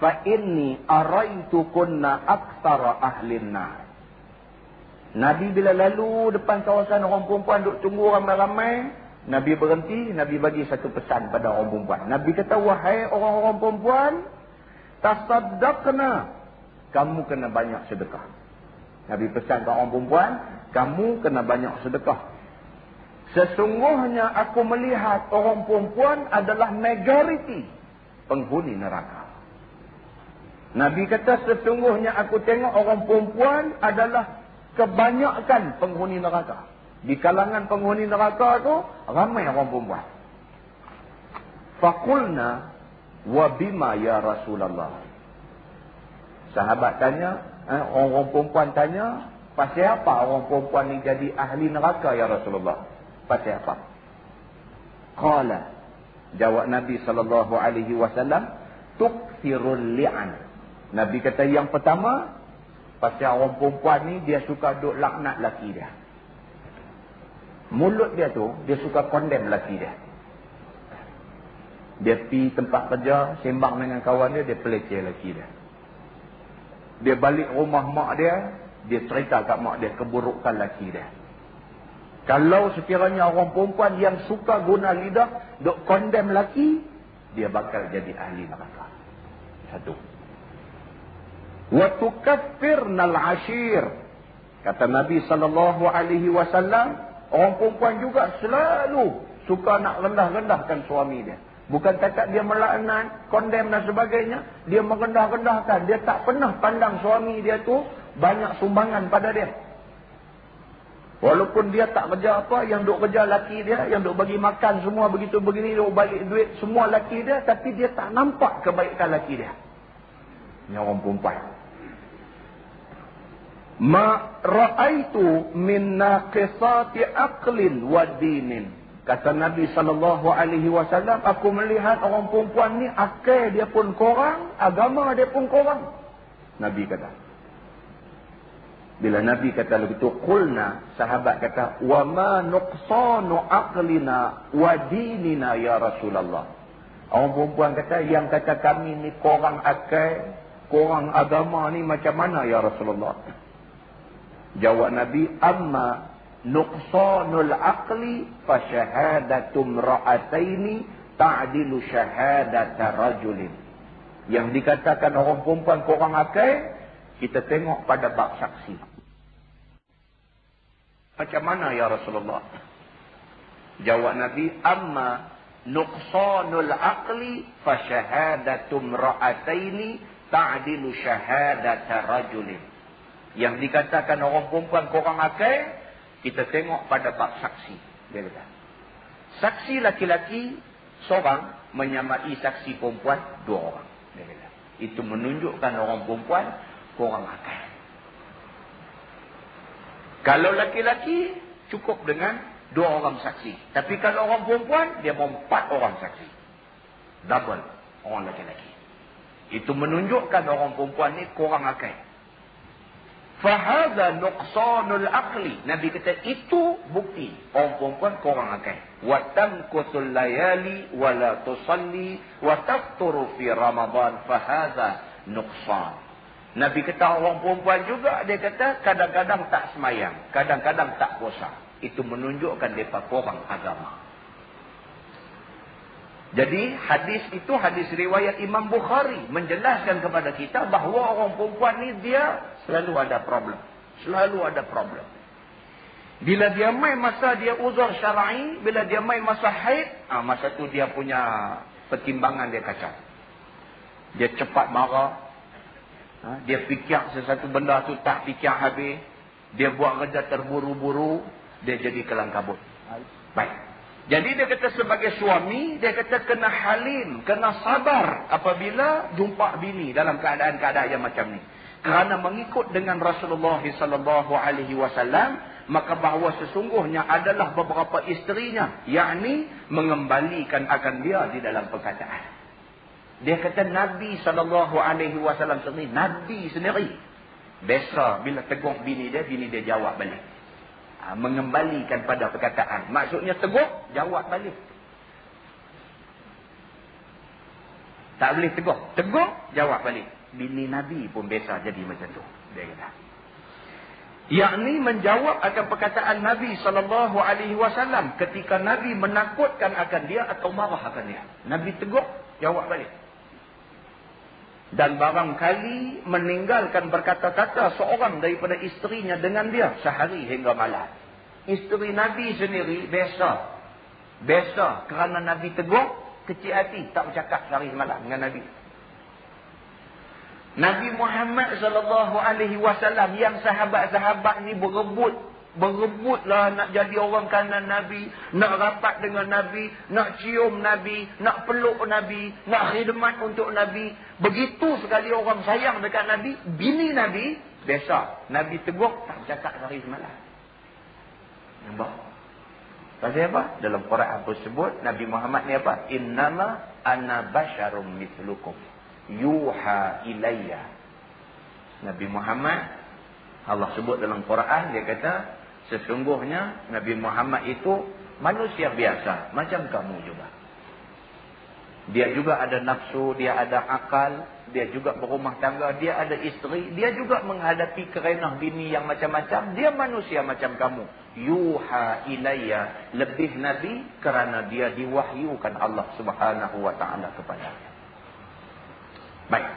fa inni araitukunna aktsara ahlin nar. Nabi bila lalu depan kawasan orang perempuan duduk tunggu ramai-ramai, Nabi berhenti, Nabi bagi satu pesan pada orang perempuan. Nabi kata, wahai orang-orang perempuan, tasaddaqna, kamu kena banyak sedekah. Nabi pesan ke orang perempuan, kamu kena banyak sedekah. Sesungguhnya aku melihat orang perempuan adalah majoriti penghuni neraka. Nabi kata sesungguhnya aku tengok orang perempuan adalah kebanyakan penghuni neraka. Di kalangan penghuni neraka tu ramai orang perempuan. Faqulna wa bima ya Rasulullah. Sahabat tanya, orang perempuan tanya, pasal apa orang perempuan ni jadi ahli neraka ya Rasulullah? Pasal apa? Qala, jawab Nabi SAW, tukthirul li'an. Nabi kata yang pertama, pasal orang perempuan ni dia suka duk laknat laki dia. Mulut dia tu, dia suka condemn laki dia. Dia pergi tempat kerja, sembang dengan kawan dia, dia peleceh laki dia. Dia balik rumah mak dia, dia cerita kat mak dia keburukan laki dia. Kalau sekiranya orang perempuan yang suka guna lidah, duk condemn laki, dia bakal jadi ahli neraka. Satu. Wa tukaffirnal ashir. Kata Nabi SAW, orang perempuan juga selalu suka nak rendah-rendahkan suami dia. Bukan cakap dia melaknat, condemn dan sebagainya. Dia merendah-rendahkan. Dia tak pernah pandang suami dia tu banyak sumbangan pada dia. Walaupun dia tak kerja apa, yang duk kerja laki dia, yang duk bagi makan semua begitu begini, duk balik duit semua laki dia, tapi dia tak nampak kebaikan laki dia. Ini orang perempuan. Ma ra'aitu min naqisati aqlin wa dinin. Kata Nabi SAW, aku melihat orang perempuan ni akal dia pun kurang, agama dia pun kurang. Nabi kata. Bila Nabi kata begitu, qulna, sahabat kata, wa ma nuqsanu aqlina wa dinina ya Rasulullah. Orang perempuan kata, yang kata kami ni kurang akal, kurang agama ni macam mana ya Rasulullah? Jawab Nabi, amma nuqsanul aqli fa syahadatum ra'ataini ta'dilu syahadata rajulin. Yang dikatakan orang perempuan kurang akal, kita tengok pada bab saksi. Macam mana ya Rasulullah? Jawab Nabi, amma nuqsanul aqli fa syahadatum ra'ataini ta'dilu syahadata rajulin. Yang dikatakan orang perempuan kurang akal, kita tengok pada bab saksi. Dia kata, saksi laki-laki seorang menyamai saksi perempuan dua orang. Dia kata, itu menunjukkan orang perempuan kurang akal. Kalau laki-laki cukup dengan dua orang saksi. Tapi kalau orang perempuan, dia mau 4 orang saksi. Double orang laki-laki. Itu menunjukkan orang perempuan ni kurang akal. Fahadha nuqsanul aqli. Nabi kata itu bukti orang perempuan kurang akal. Wa tamkusul layali wa la tusalli wa tafturu fi Ramadan. Fahadha nuqsan. Nabi kata orang perempuan juga, dia kata kadang-kadang tak semayang, kadang-kadang tak puasa. Itu menunjukkan mereka kurang agama. Jadi hadis itu hadis riwayat Imam Bukhari menjelaskan kepada kita bahawa orang perempuan ni dia selalu ada problem. Selalu ada problem. Bila dia main masa dia uzur syar'i, bila dia main masa haid, masa tu dia punya pertimbangan dia kacau. Dia cepat marah. Dia fikir sesuatu benda tu tak fikir habis. Dia buat kerja terburu-buru, dia jadi kelang kabut. Baik. Jadi dia kata sebagai suami, dia kata kena halim, kena sabar apabila jumpa bini dalam keadaan-keadaan yang macam ni. Kerana mengikut dengan Rasulullah SAW, maka bahawa sesungguhnya adalah beberapa isterinya, yakni mengembalikan akan dia di dalam perkataan. Dia kata Nabi SAW sendiri, Nabi sendiri, biasa bila tegur bini dia jawab balik. Mengembalikan pada perkataan. Maksudnya tegur, jawab balik. Tak boleh tegur. Tegur, jawab balik. Bini Nabi pun biasa jadi macam tu. Dia kata. Yakni menjawab akan perkataan Nabi SAW ketika Nabi menakutkan akan dia atau marah akan dia. Nabi tegur, jawab balik. Dan barangkali meninggalkan berkata-kata seorang daripada isterinya dengan dia sehari hingga malam. Isteri Nabi sendiri biasa. Biasa kerana Nabi tegur, kecil hati, tak bercakap sehari malam dengan Nabi. Nabi Muhammad SAW yang sahabat-sahabat ni berebutlah nak jadi orang kanan Nabi, nak rapat dengan Nabi, nak cium Nabi, nak peluk Nabi, nak khidmat untuk Nabi. Begitu sekali orang sayang dekat Nabi, bini Nabi, biasa. Nabi tegur, tak bercakap sehari semalam. Nampak? Pasal apa? Dalam Quran pun sebut, Nabi Muhammad ni apa? Innama ana basyarum mithlukum. Yuha ilayya. Nabi Muhammad, Allah sebut dalam Quran, dia kata, sesungguhnya Nabi Muhammad itu manusia biasa, macam kamu juga. Dia juga ada nafsu, dia ada akal, dia juga berumah tangga, dia ada isteri, dia juga menghadapi kerenah bini yang macam-macam, dia manusia macam kamu. Yuha ilayya, lebih Nabi kerana dia diwahyukan Allah Subhanahu wa ta'ala kepadanya. Baik.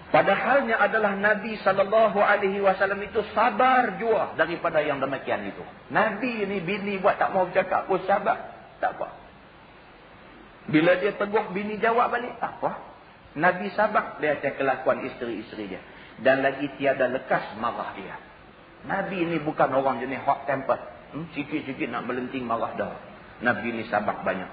Padahalnya adalah Nabi SAW itu sabar jua daripada yang demikian itu. Nabi ni bini buat tak mau bercakap pun sabar. Tak apa. Bila dia tegur, bini jawab balik. Tak apa. Nabi sabar dia akan kelakuan isteri-isteri dia. Dan lagi tiada lekas marah dia. Nabi ni bukan orang jenis hot temper. Sikit-sikit nak melenting marah dah. Nabi ni sabar banyak.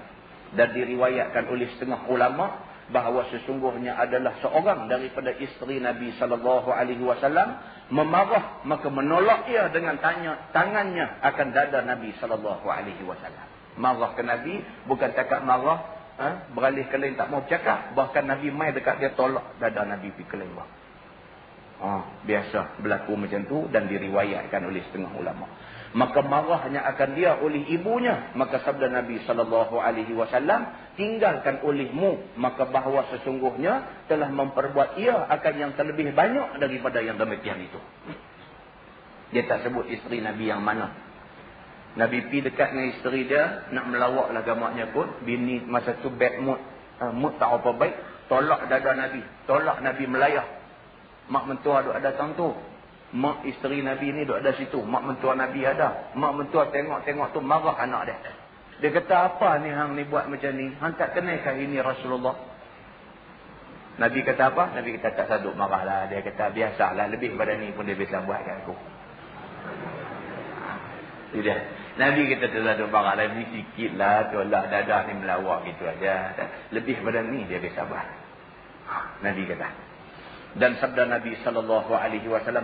Dan diriwayatkan oleh setengah ulama bahawa sesungguhnya adalah seorang daripada isteri Nabi SAW memarah, maka menolak ia dengan tangannya akan dada Nabi SAW. Marah ke Nabi, bukan cakap marah, beralih ke lain tak mau bercakap. Bahkan Nabi mai dekat dia, tolak dada Nabi pergi ke lain. Biasa berlaku macam tu dan diriwayatkan oleh setengah ulama. Maka marahnya akan dia oleh ibunya. Maka sabda Nabi SAW, tinggalkan olehmu, maka bahawa sesungguhnya telah memperbuat ia akan yang terlebih banyak daripada yang demikian itu. Dia tak sebut isteri Nabi yang mana. Nabi pergi dekat dengan isteri dia, nak melawak lah gamaknya kot. Bini masa tu bad mood. Mood tak apa baik. Tolak dada Nabi. Tolak Nabi melayah. Mak mentua duk ada datang tu. Mak isteri Nabi ni duk ada situ. Mak mentua Nabi ada. Mak mentua tengok-tengok tu marah anak dia. Dia kata, apa ni hang ni buat macam ni? Hang tak kenaikah ini Rasulullah? Nabi kata apa? Nabi kata tak sadut marahlah. Dia kata biasalah, lebih pada ni pun dia biasa buat kat aku. Dia. Nabi kata tak sadut marahlah, ni sikit lah, tolak dadah ni melawak gitu aja. Lebih pada ni dia biasa buat. Nabi kata. Dan sabda Nabi SAW,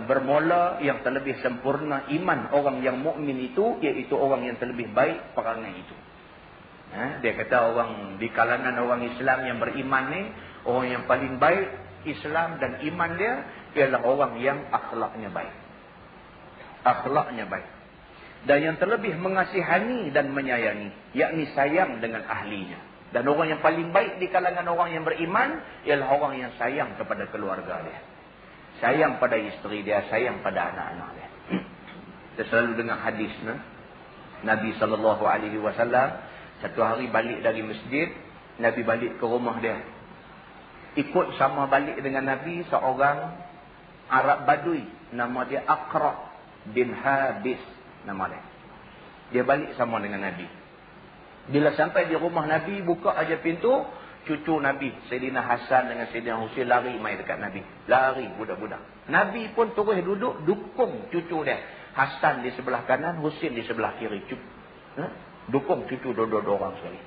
bermula yang terlebih sempurna iman orang yang mukmin itu, iaitu orang yang terlebih baik perangai itu. Dia kata orang di kalangan orang Islam yang beriman ni, orang yang paling baik Islam dan iman dia ialah orang yang akhlaknya baik. Akhlaknya baik. Dan yang terlebih mengasihani dan menyayangi, yakni sayang dengan ahlinya. Dan orang yang paling baik di kalangan orang yang beriman ialah orang yang sayang kepada keluarga dia. Sayang pada isteri dia, sayang pada anak-anak dia. Kita selalu dengar hadis Nabi SAW satu hari balik dari masjid, Nabi balik ke rumah dia. Ikut sama balik dengan Nabi seorang Arab Badui, nama dia Aqra bin Habis nama dia. Dia balik sama dengan Nabi. Bila sampai di rumah Nabi, buka aja pintu, cucu Nabi Sayyidina Hasan dengan Sayyidina Husain lari mai dekat Nabi. Lari budak-budak. Nabi pun terus duduk dukung cucu dia. Hasan di sebelah kanan, Husain di sebelah kiri. Dukung cucu dua-dua orang sekali.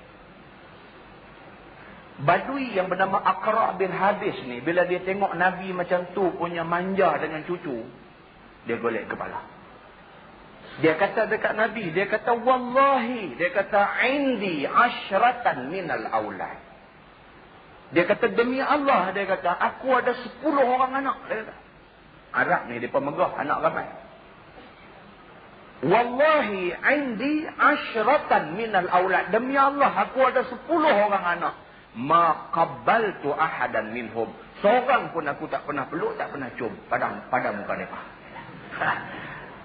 Badui yang bernama Aqra bin Habis ni, bila dia tengok Nabi macam tu punya manja dengan cucu, dia golek kepala. Dia kata dekat Nabi, dia kata wallahi, dia kata indi asyratan minal aulad. Dia kata demi Allah, dia kata aku ada 10 orang anak. Dia kata Arab ni dia pemegah anak ramai. Wallahi indi asyratan minal aulad. Demi Allah aku ada 10 orang anak. Ma qabbaltu ahadan minhum. Seorang pun aku tak pernah peluk, tak pernah cium pada muka mereka.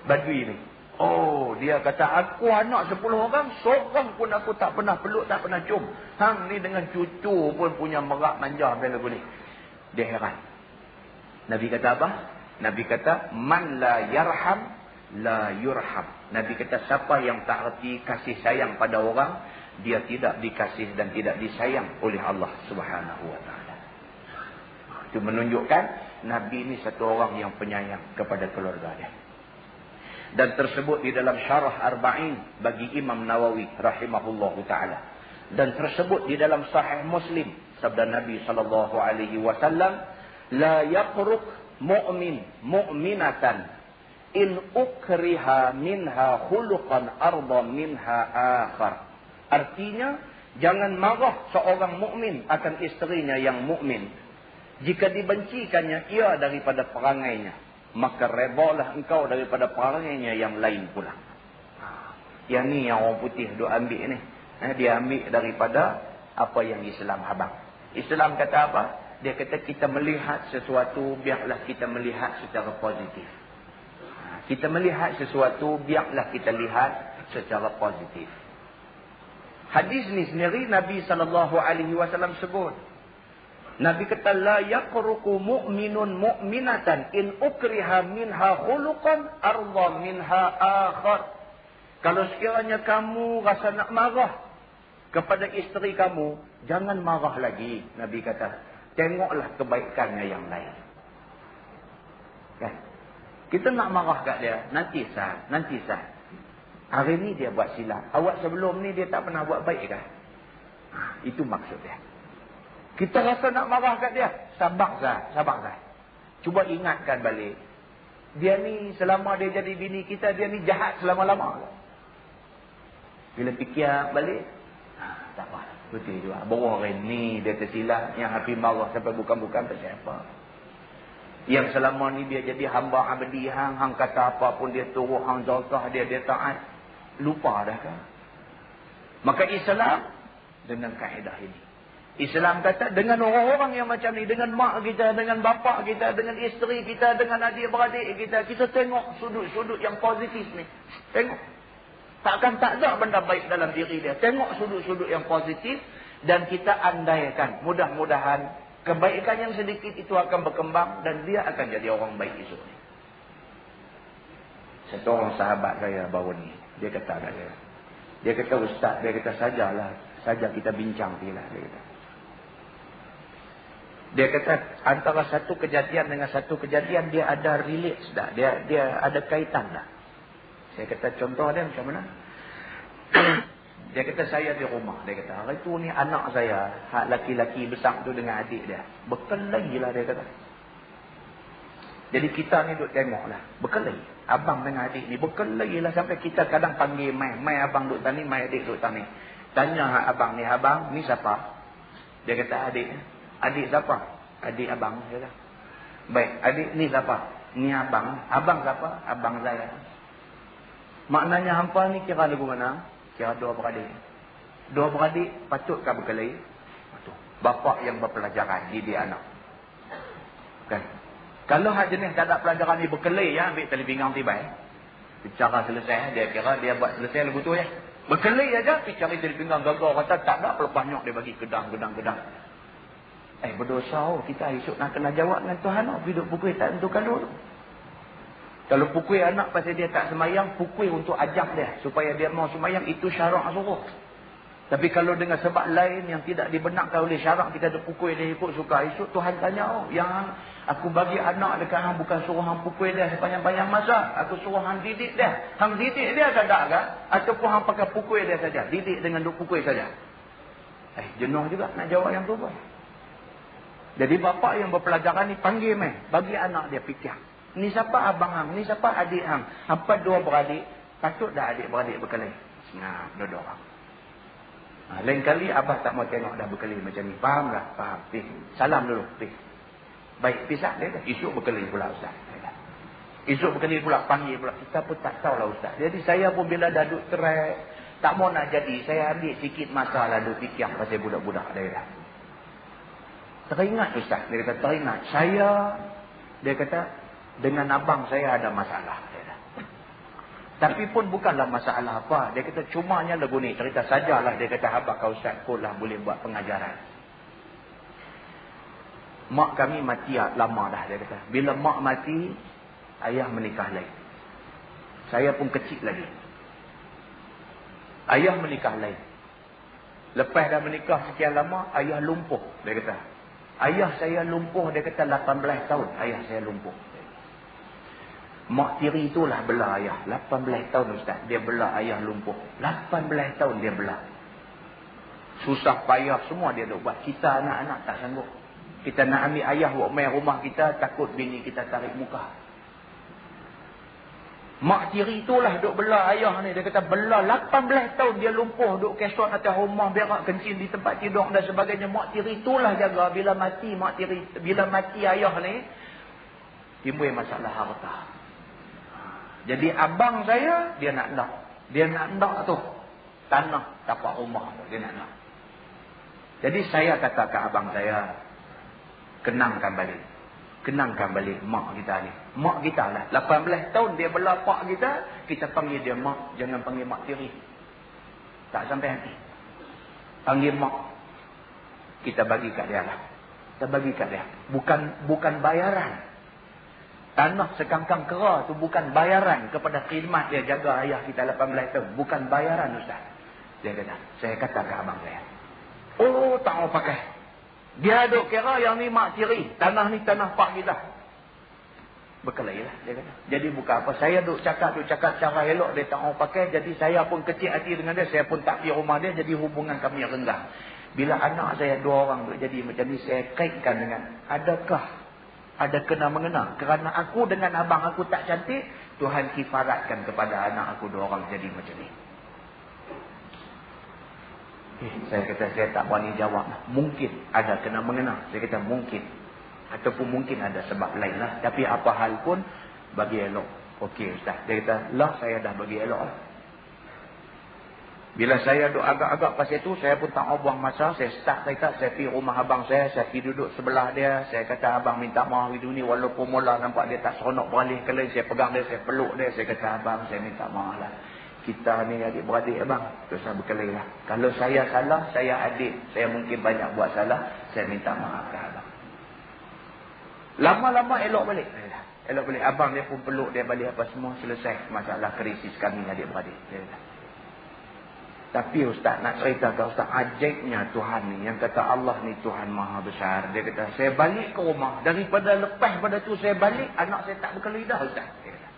Badui ni. Oh, dia kata aku anak 10 orang, seorang pun aku tak pernah peluk, tak pernah cium. Hang ni dengan cucu pun punya merak manja bila boleh. Dia heran. Nabi kata apa? Nabi kata man la yarham la yurham. Nabi kata siapa yang tak erti kasih sayang pada orang, dia tidak dikasih dan tidak disayang oleh Allah Subhanahu wa taala. Itu menunjukkan Nabi ini satu orang yang penyayang kepada keluarga dia. Dan tersebut di dalam syarah Arba'in bagi Imam Nawawi rahimahullahu ta'ala. Dan tersebut di dalam Sahih Muslim. Sabda Nabi SAW, la yaqruk mu'min mu'minatan in ukriha minha khuluqan arda minha akhar. Artinya, jangan marah seorang mukmin akan isterinya yang mukmin jika dibencikannya ia daripada perangainya. Maka rebalah engkau daripada perangainya yang lain pula. Yang ni yang orang putih duk ambil ni. Dia ambil daripada apa yang Islam habang. Islam kata apa? Dia kata kita melihat sesuatu, biarlah kita melihat secara positif. Kita melihat sesuatu, biarlah kita lihat secara positif. Hadis ni sendiri Nabi SAW sebut. Nabi kata, la yaqruku mu'minun mu'minatan in ukriha minha khuluqan arda minha akhar. Kalau sekiranya kamu rasa nak marah kepada isteri kamu, jangan marah lagi. Nabi kata, tengoklah kebaikannya yang lain. Kan? Kita nak marah kat dia, nanti sah. Hari ni dia buat silap. Awak sebelum ni dia tak pernah buat baik kan? Itu maksud dia. Kita rasa nak marah kat dia, sabar sah. Cuba ingatkan balik. Dia ni selama dia jadi bini kita, dia ni jahat selama-lama. Bila fikir balik, tak apa. Betul juga. Bawa orang ni dia tersilap, yang api marah sampai bukan-bukan tak siapa. Yang selama ni dia jadi hamba abdi hang kata apa pun dia turut, hang zakah dia taat. Lupa dah kan? Maka Islam dengan kaedah ini. Islam kata dengan orang-orang yang macam ni, dengan mak kita, dengan bapa kita, dengan isteri kita, dengan adik-beradik kita tengok sudut-sudut yang positif ni. Tengok. Takkan tak ada benda baik dalam diri dia. Tengok sudut-sudut yang positif dan kita andaikan. Mudah-mudahan kebaikan yang sedikit itu akan berkembang dan dia akan jadi orang baik esok ni. Satu orang sahabat saya baru ni, dia kata kat saya. Dia kata, ustaz, dia kata saja kita bincang lah, dia kata. Dia kata antara satu kejadian dengan satu kejadian dia ada relate dah. Dia ada kaitan dah. Saya kata contoh dia macam mana? Dia kata saya di rumah. Dia kata hari tu ni anak saya, hak laki-laki besar tu dengan adik dia. Berkelahi lah dia kata. Jadi kita ni duduk tengok lah. Berkelahi. Abang dengan adik ni berkelahi lah sampai kita kadang panggil mai abang duduk tani, mai adik duduk tani. Tanya hak abang ni siapa? Dia kata adik. Adik siapa? Adik abang. Dia kata. Baik, adik ni siapa? Ni abang. Abang siapa? Abang saya. Maknanya hampa ni kira lagu mana? Kira dua beradik. Dua beradik patutkah berkelahi? Patut. Bapa yang berpelajaran didik anak. Kan? Kalau hak jenis tak ada pelajaran ni berkelahi ya, ambil tali pinggang tibai. Bicara selesai, dia kira dia buat selesai lagu tu ya. Berkelahi aja, pergi cari tali pinggang gagal kata tak ada, lepas nyok dia bagi gedang. Berdosa kita esok nak kena jawab dengan Tuhan. Hidup pukul tak tentu kalau. Kalau pukul anak pasal dia tak semayang, pukul untuk ajak dia supaya dia mau semayang, itu syarak suruh. Tapi kalau dengan sebab lain yang tidak dibenarkan oleh syarak, kita ada pukul dia ikut suka. Esok Tuhan tanya, yang aku bagi anak dekat hang bukan suruh hang pukul dia sepanjang-panjang masa. Aku suruh hang didik dia. Hang didik dia tak ada kan? Ataupun hang pakai pukul dia saja. Didik dengan duk pukul saja. Jenuh juga nak jawab yang tu pun. Jadi bapa yang berpelajaran ni panggil bagi anak dia fikir. Ni siapa abang hang? Ni siapa adik hang? Apa dua beradik? Patut dah adik-beradik berkelahi. Dua orang. Lain kali abah tak mau tengok dah berkelahi macam ni. Faham tak? Faham. Salam dulu. Baik, pisah dia dah. Esok berkelahi pula ustaz. Esok berkelahi pula, panggil pula. Kita pun tak tahulah ustaz. Jadi saya pun bila dah duduk terai, tak mau nak jadi, saya ambil sikit masa lah duduk fikir pasal budak-budak dia dah. Teringat ustaz. Dia kata teringat. Dia kata, dengan abang saya ada masalah. Tapi pun bukanlah masalah apa. Dia kata cumanya lagu ni cerita sajalah. Dia kata habaq kau ustaz pun lah boleh buat pengajaran. Mak kami mati lama dah dia kata. Bila mak mati, ayah menikah lagi. Saya pun kecil lagi. Ayah menikah lagi. Lepas dah menikah sekian lama, ayah lumpuh. Dia kata. Ayah saya lumpuh, dia kata 18 tahun ayah saya lumpuh. Mak tiri itulah bela ayah. 18 tahun ustaz. Dia bela ayah lumpuh. 18 tahun dia bela. Susah payah semua dia duk buat. Kita anak-anak tak sanggup. Kita nak ambil ayah buat main rumah kita. Takut bini kita tarik muka. Mak tiri itulah duk bela ayah ni. Dia kata bela 18 tahun dia lumpuh. Duk kesot atas rumah. Berak kencing di tempat tidur dan sebagainya. Mak tiri itulah jaga. Bila mati ayah ni. Timbul masalah harta. Jadi abang saya, dia nak nak. Dia nak nak tu. Tanah, tapak rumah tu. Dia nak nak. Jadi saya kata ke abang saya, kenangkan balik. Kenangkan balik mak kita ni. Mak kita lah. 18 tahun dia bela pak kita, kita panggil dia mak. Jangan panggil mak tiri. Tak sampai hati. Panggil mak. Kita bagi kat dia lah. Kita bagi kat dia. Bukan bayaran. Tanah sekangkang kera tu bukan bayaran kepada khidmat dia jaga ayah kita 18 tahun. Bukan bayaran Ustaz. Dia kata, saya kata ke abang saya. Oh, tak mau pakai. Dia duk kira yang ni mak tiri. Tanah ni tanah pak kita. Berkelahi lah, dia kata. Jadi bukan apa. Saya duk cakap cara elok. Dia tak mau pakai. Jadi saya pun kecil hati dengan dia. Saya pun tak pergi rumah dia. Jadi hubungan kami rendah. Bila anak saya 2 orang duk jadi macam ni. Saya kaitkan dengan. Adakah ada kena-mengena? Kerana aku dengan abang aku tak cantik. Tuhan kifaratkan kepada anak aku 2 orang jadi macam ni. Saya kata saya tak berani jawab. Mungkin ada kena-mengena. Saya kata mungkin. Ataupun mungkin ada sebab lain lah. Tapi apa hal pun bagi elok. Okey Ustaz. Dia kata lah saya dah bagi elok lah. Bila saya duduk agak-agak pasal itu, saya pun tak mau buang masa. Saya start kereta, saya pergi rumah abang saya pergi duduk sebelah dia. Saya kata abang minta maaf itu ni. Walaupun mula nampak dia tak seronok beralih kali. Saya pegang dia, saya peluk dia. Saya kata abang saya minta maaf lah. Kita ni adik-beradik abang. Terus saya berkelahi lah. Kalau saya salah, saya adik. Saya mungkin banyak buat salah. Saya minta maaf ke abang. Lama-lama elok balik. Elok balik. Abang dia pun peluk dia balik apa semua. Selesai masalah krisis kami adik-beradik. Tapi Ustaz nak cerita ke Ustaz, ajaibnya Tuhan ni yang kata Allah ni Tuhan Maha Besar. Dia kata saya balik ke rumah, daripada lepas pada tu saya balik, anak saya tak berkelahi dah Ustaz. Dia kata,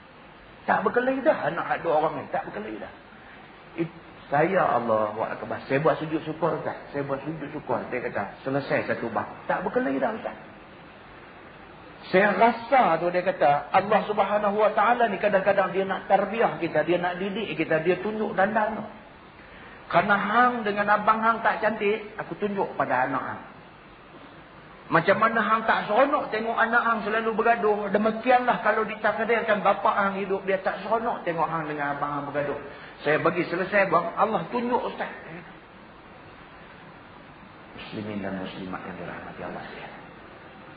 tak berkelahi dah anak 2 orang ni, tak berkelahi dah. Saya Allahu Akbar, saya buat sujud syukur Ustaz. Saya buat sujud syukur. Dia kata selesai satu bab, tak berkelahi dah Ustaz. Saya rasa tu dia kata Allah Subhanahu Wa Taala ni kadang-kadang dia nak tarbiyah kita, dia nak didik kita, dia tunjuk dandan tu. Kerana hang dengan abang hang tak cantik, aku tunjuk pada anak hang. Macam mana hang tak seronok tengok anak hang selalu bergaduh. Demikianlah kalau ditakdirkan bapa hang hidup, dia tak seronok tengok hang dengan abang hang bergaduh. Saya bagi selesai bang, Allah tunjuk Ustaz. Muslimin dan muslimat yang dirahmati Allah sekalian.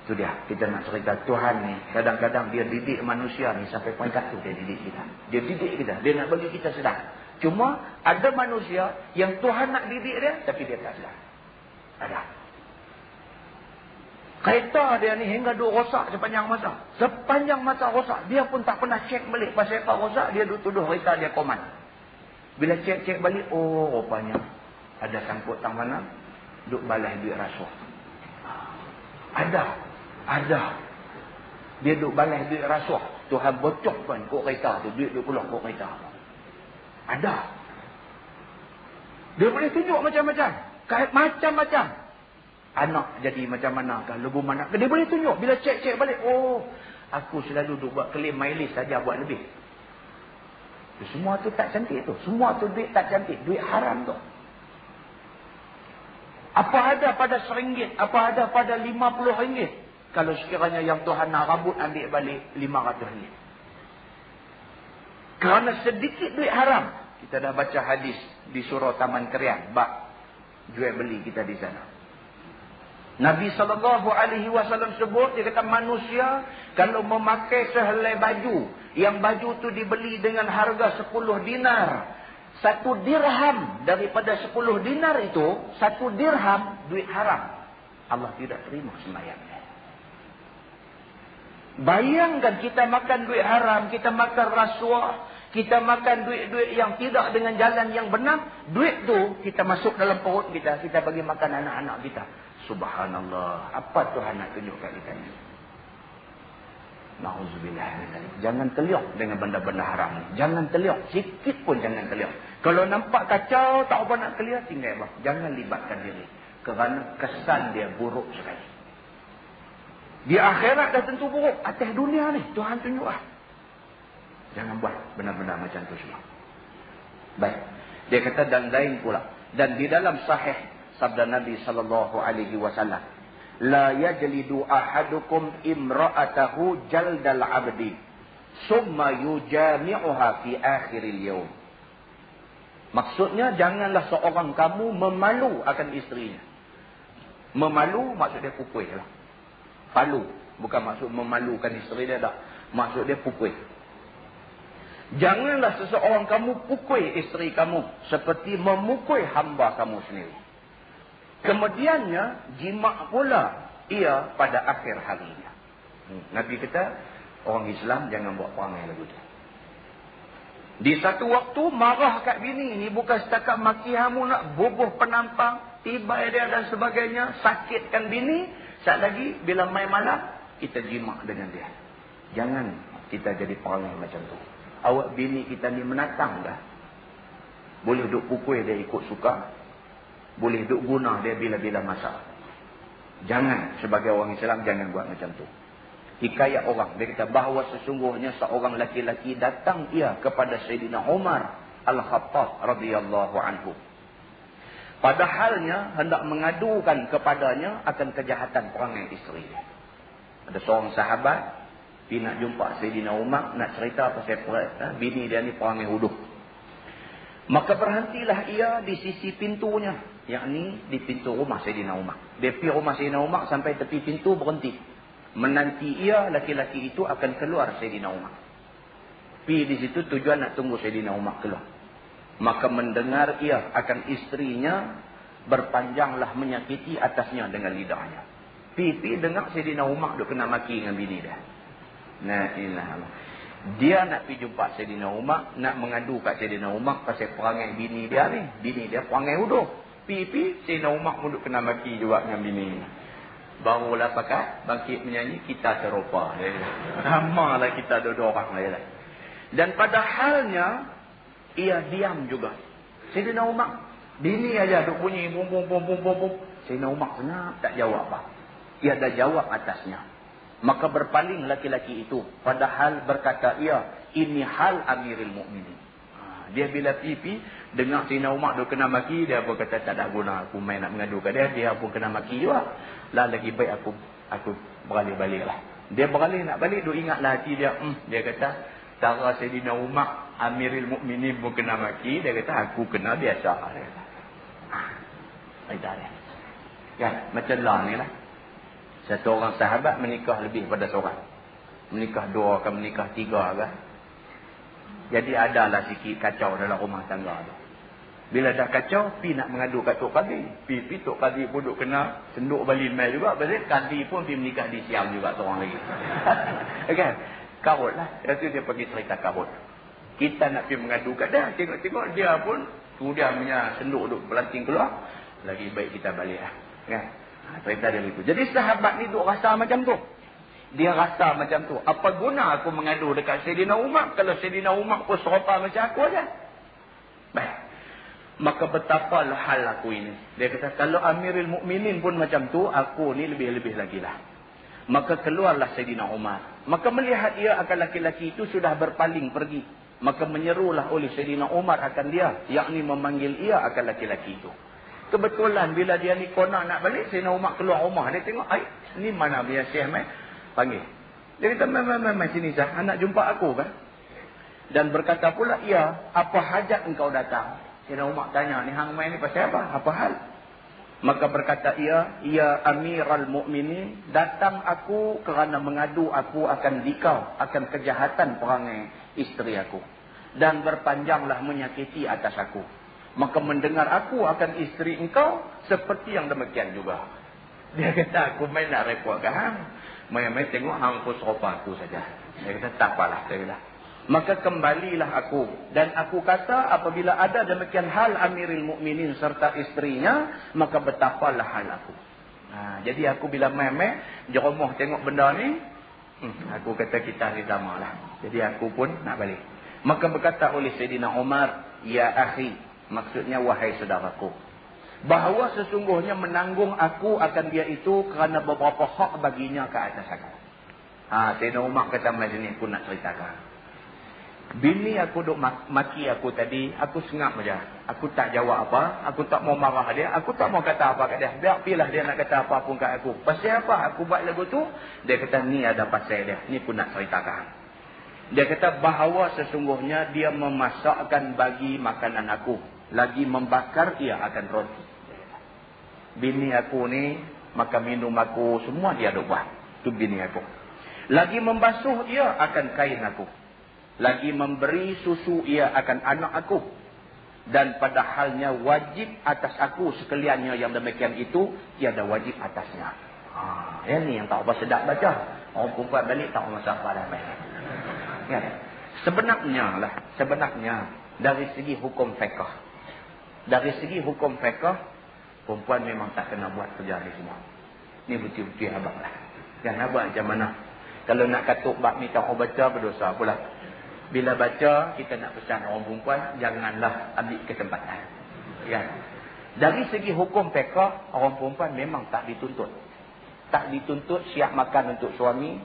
Itu dia, kita nak cerita Tuhan ni. Kadang-kadang dia didik manusia ni sampai poin satu dia didik kita. Dia didik kita, dia nak bagi kita sedar. Cuma ada manusia yang Tuhan nak didik dia, tapi dia tak sedar. Ada. Kereta dia ni hingga duk rosak sepanjang masa. Sepanjang masa rosak, dia pun tak pernah cek balik pasal apa rosak, dia duk tuduh kereta dia koman. Bila cek balik, oh rupanya ada sangkut tang mana, duk balas duit rasuah. Ada. Dia duk balas duit rasuah. Tuhan bocokkan kok kereta tu, duit duk keluar kok kereta. Ada. Dia boleh tunjuk macam-macam. Macam-macam. Anak jadi macam manakah, lugu mana. Dia boleh tunjuk. Bila cek balik, oh, aku selalu duk buat klaim mileage saja buat lebih. Semua tu tak cantik tu. Semua tu duit tak cantik. Duit haram tu. Apa ada pada RM1, apa ada pada RM50. Kalau sekiranya yang Tuhan nak rabut, ambil balik RM500. Kerana sedikit duit haram. Kita dah baca hadis di surah Taman Kerian. Bab jual beli kita di sana. Nabi SAW sebut, dia kata manusia kalau memakai sehelai baju, yang baju tu dibeli dengan harga 10 dinar. 1 dirham daripada 10 dinar itu, 1 dirham duit haram. Allah tidak terima sembahyangnya. Bayangkan kita makan duit haram, kita makan rasuah, kita makan duit-duit yang tidak dengan jalan yang benar. Duit tu kita masuk dalam perut kita, kita bagi makan anak-anak kita. Subhanallah, apa Tuhan nak tunjukkan kita ni? Na'udzubillah. Jangan terliok dengan benda-benda haram ni. Jangan terliok, sikit pun jangan terliok. Kalau nampak kacau, tak apa nak clear, tinggal bang. Jangan libatkan diri. Kerana kesan dia buruk sekali. Di akhirat dah tentu buruk. Atas dunia ni, Tuhan tunjuk lah. Jangan buat benda-benda macam tu semua. Baik. Dia kata dan lain pula. Dan di dalam sahih sabda Nabi SAW. La yajlidu ahadukum imra'atahu jaldal abdi. Summa yujami'uha fi akhiril yawm. Maksudnya janganlah seorang kamu memalu akan isterinya. Memalu maksud dia pukul lah. Palu. Bukan maksud memalukan isteri dia tak. Maksud dia pukul. Janganlah seseorang kamu pukul isteri kamu. Seperti memukul hamba kamu sendiri. Kemudiannya jima' pula ia pada akhir harinya. Nabi kata, orang Islam jangan buat perangai lagu tu. Di satu waktu marah kat bini ni, bukan setakat maki hamu nak bubuh penampang, tiba dia dan sebagainya, sakitkan bini. Saat lagi bila main malam, kita jimat dengan dia. Jangan kita jadi perangai macam tu. Awak bini kita ni menatang dah. Boleh duk pukul dia ikut suka. Boleh duk guna dia bila-bila masa. Jangan, sebagai orang Islam, jangan buat macam tu. Hikayat orang, dia kata bahawa sesungguhnya seorang laki-laki datang ia kepada Sayyidina Umar Al-Khattab radhiyallahu anhu. Padahalnya hendak mengadukan kepadanya akan kejahatan perangai isteri dia. Ada seorang sahabat, dia nak jumpa Sayyidina Umar, nak cerita pasal bini dia ni perangai huduh. Maka berhentilah ia di sisi pintunya, yakni di pintu rumah Sayyidina Umar. Dia pergi rumah Sayyidina Umar sampai tepi pintu berhenti. Menanti ia, laki-laki itu akan keluar Sayyidina Umar. Pergi di situ tujuan nak tunggu Sayyidina Umar keluar. Maka mendengar ia akan istrinya berpanjanglah menyakiti atasnya dengan lidahnya. Pergi dengar Sayyidina Umar duk kena maki dengan bini dia. La ilaha illallah. Dia nak pergi jumpa Sayyidina Umar, nak mengadu kat Sayyidina Umar pasal perangai bini dia ni. Bini dia perangai huduh. Pergi Sayyidina Umar pun duk kena maki juga dengan bini. Barulah pakat bangkit menyanyi, kita serupa. Samalah kita dua orang lah. Dan padahalnya ia diam juga. Sayyidina Umar, bini aja duk bunyi bum bum bum bum bum. Sayyidina Umar senyap tak jawab apa. Ia dah jawab atasnya. Maka berpaling laki-laki itu. Padahal berkata ia, ini hal Amirul Mukminin. Dia bila pipi, dengar Sayyidina Umar duk kena maki, dia pun kata tak ada guna aku main nak mengadu kat dia. Dia pun kena maki juga. Lah lagi baik aku beralih-balik lah. Dia beralih nak balik, duk ingatlah hati dia. Dia kata, tara Sayyidina Umar, Amirul Mukminin pun kena maki. Dia kata, aku kena biasa. Dia kata. Kan, macam lah ni lah. Satu orang sahabat menikah lebih pada seorang. Menikah dua ke menikah tiga ke. Jadi adalah sikit kacau dalam rumah tangga tu. Bila dah kacau, pi nak mengadu kat Tok Kadi. Pi Tok Kadi pun duk kena senduk balik mail juga. Pasal Kadi pun pergi menikah di Siam juga seorang lagi. Kan? Karut lah. Lepas dia pergi cerita karut. Kita nak pergi mengadu kat dia. Tengok-tengok dia pun, tu dia punya senduk duk pelanting keluar. Lagi baik kita balik lah. Kan? Cerita dia itu. Jadi sahabat ni duk rasa macam tu. Dia rasa macam tu. Apa guna aku mengadu dekat Sayyidina Umar kalau Sayyidina Umar pun serupa macam aku aja. Baik. Maka betapa hal aku ini. Dia kata kalau Amirul Mukminin pun macam tu, aku ni lebih-lebih lagi lah. Maka keluarlah Sayyidina Umar. Maka melihat ia akan laki-laki itu sudah berpaling pergi. Maka menyerulah oleh Sayyidina Umar akan dia, yakni memanggil ia akan laki-laki itu. Kebetulan bila dia ni konak nak balik, Sayyidina Umar keluar rumah. Dia tengok, ni mana biar Syekh mai? Panggil. Dia kata, mai sini Syekh, nak jumpa aku kan? Dan berkata pula, ya, apa hajat engkau datang? Sayyidina Umar tanya, ni hang mai ni pasal apa? Apa hal? Maka berkata ia, ya Amirul Mukminin, datang aku kerana mengadu aku akan dikau, akan kejahatan perangai isteri aku. Dan berpanjanglah menyakiti atas aku. Maka mendengar aku akan isteri engkau, seperti yang demikian juga. Dia kata, aku main nak repot ke hang? Main-main tengok hang pun serupa aku saja. Dia kata, tak apalah. Dia kata. Maka kembalilah aku. Dan aku kata, apabila ada demikian hal Amirul Mukminin serta istrinya, maka betapalah hal aku. Jadi aku bila main-main, jeromoh tengok benda ni, aku kata kita ni sama lah. Jadi aku pun nak balik. Maka berkata oleh Sayyidina Umar, ya akhi, maksudnya wahai saudaraku, bahawa sesungguhnya menanggung aku akan dia itu kerana beberapa hak baginya ke atas aku. Sayyidina Umar kata macam ni, aku nak ceritakan. Bini aku duk maki aku tadi, aku sengap saja. Aku tak jawab apa, aku tak mau marah dia, aku tak mau kata apa kat dia. Biar pilih dia nak kata apa pun kat aku. Pasal apa aku buat lagu tu? Dia kata ni ada pasal dia, ni aku nak ceritakan. Dia kata bahawa sesungguhnya dia memasakkan bagi makanan aku. Lagi membakar ia akan roti. Bini aku ni, maka minum aku, semua dia duk buat. Itu bini aku. Lagi membasuh ia akan kain aku. Lagi memberi susu ia akan anak aku. Dan padahalnya wajib atas aku sekaliannya yang demikian itu, tiada wajib atasnya. Yang ni yang tak apa sedap baca. Orang perempuan balik tak masa apa dah baik. Kan? Sebenarnya dari segi hukum fiqh. Dari segi hukum fiqh, perempuan memang tak kena buat kerja ni semua. Ni betul-betul abang lah. Kan abang macam mana? Kalau nak katuk bab ni tak baca, berdosa pula. Bila baca, kita nak pesan orang perempuan, janganlah ambil kesempatan. Kan? Dari segi hukum fiqh, orang perempuan memang tak dituntut. Tak dituntut siap makan untuk suami.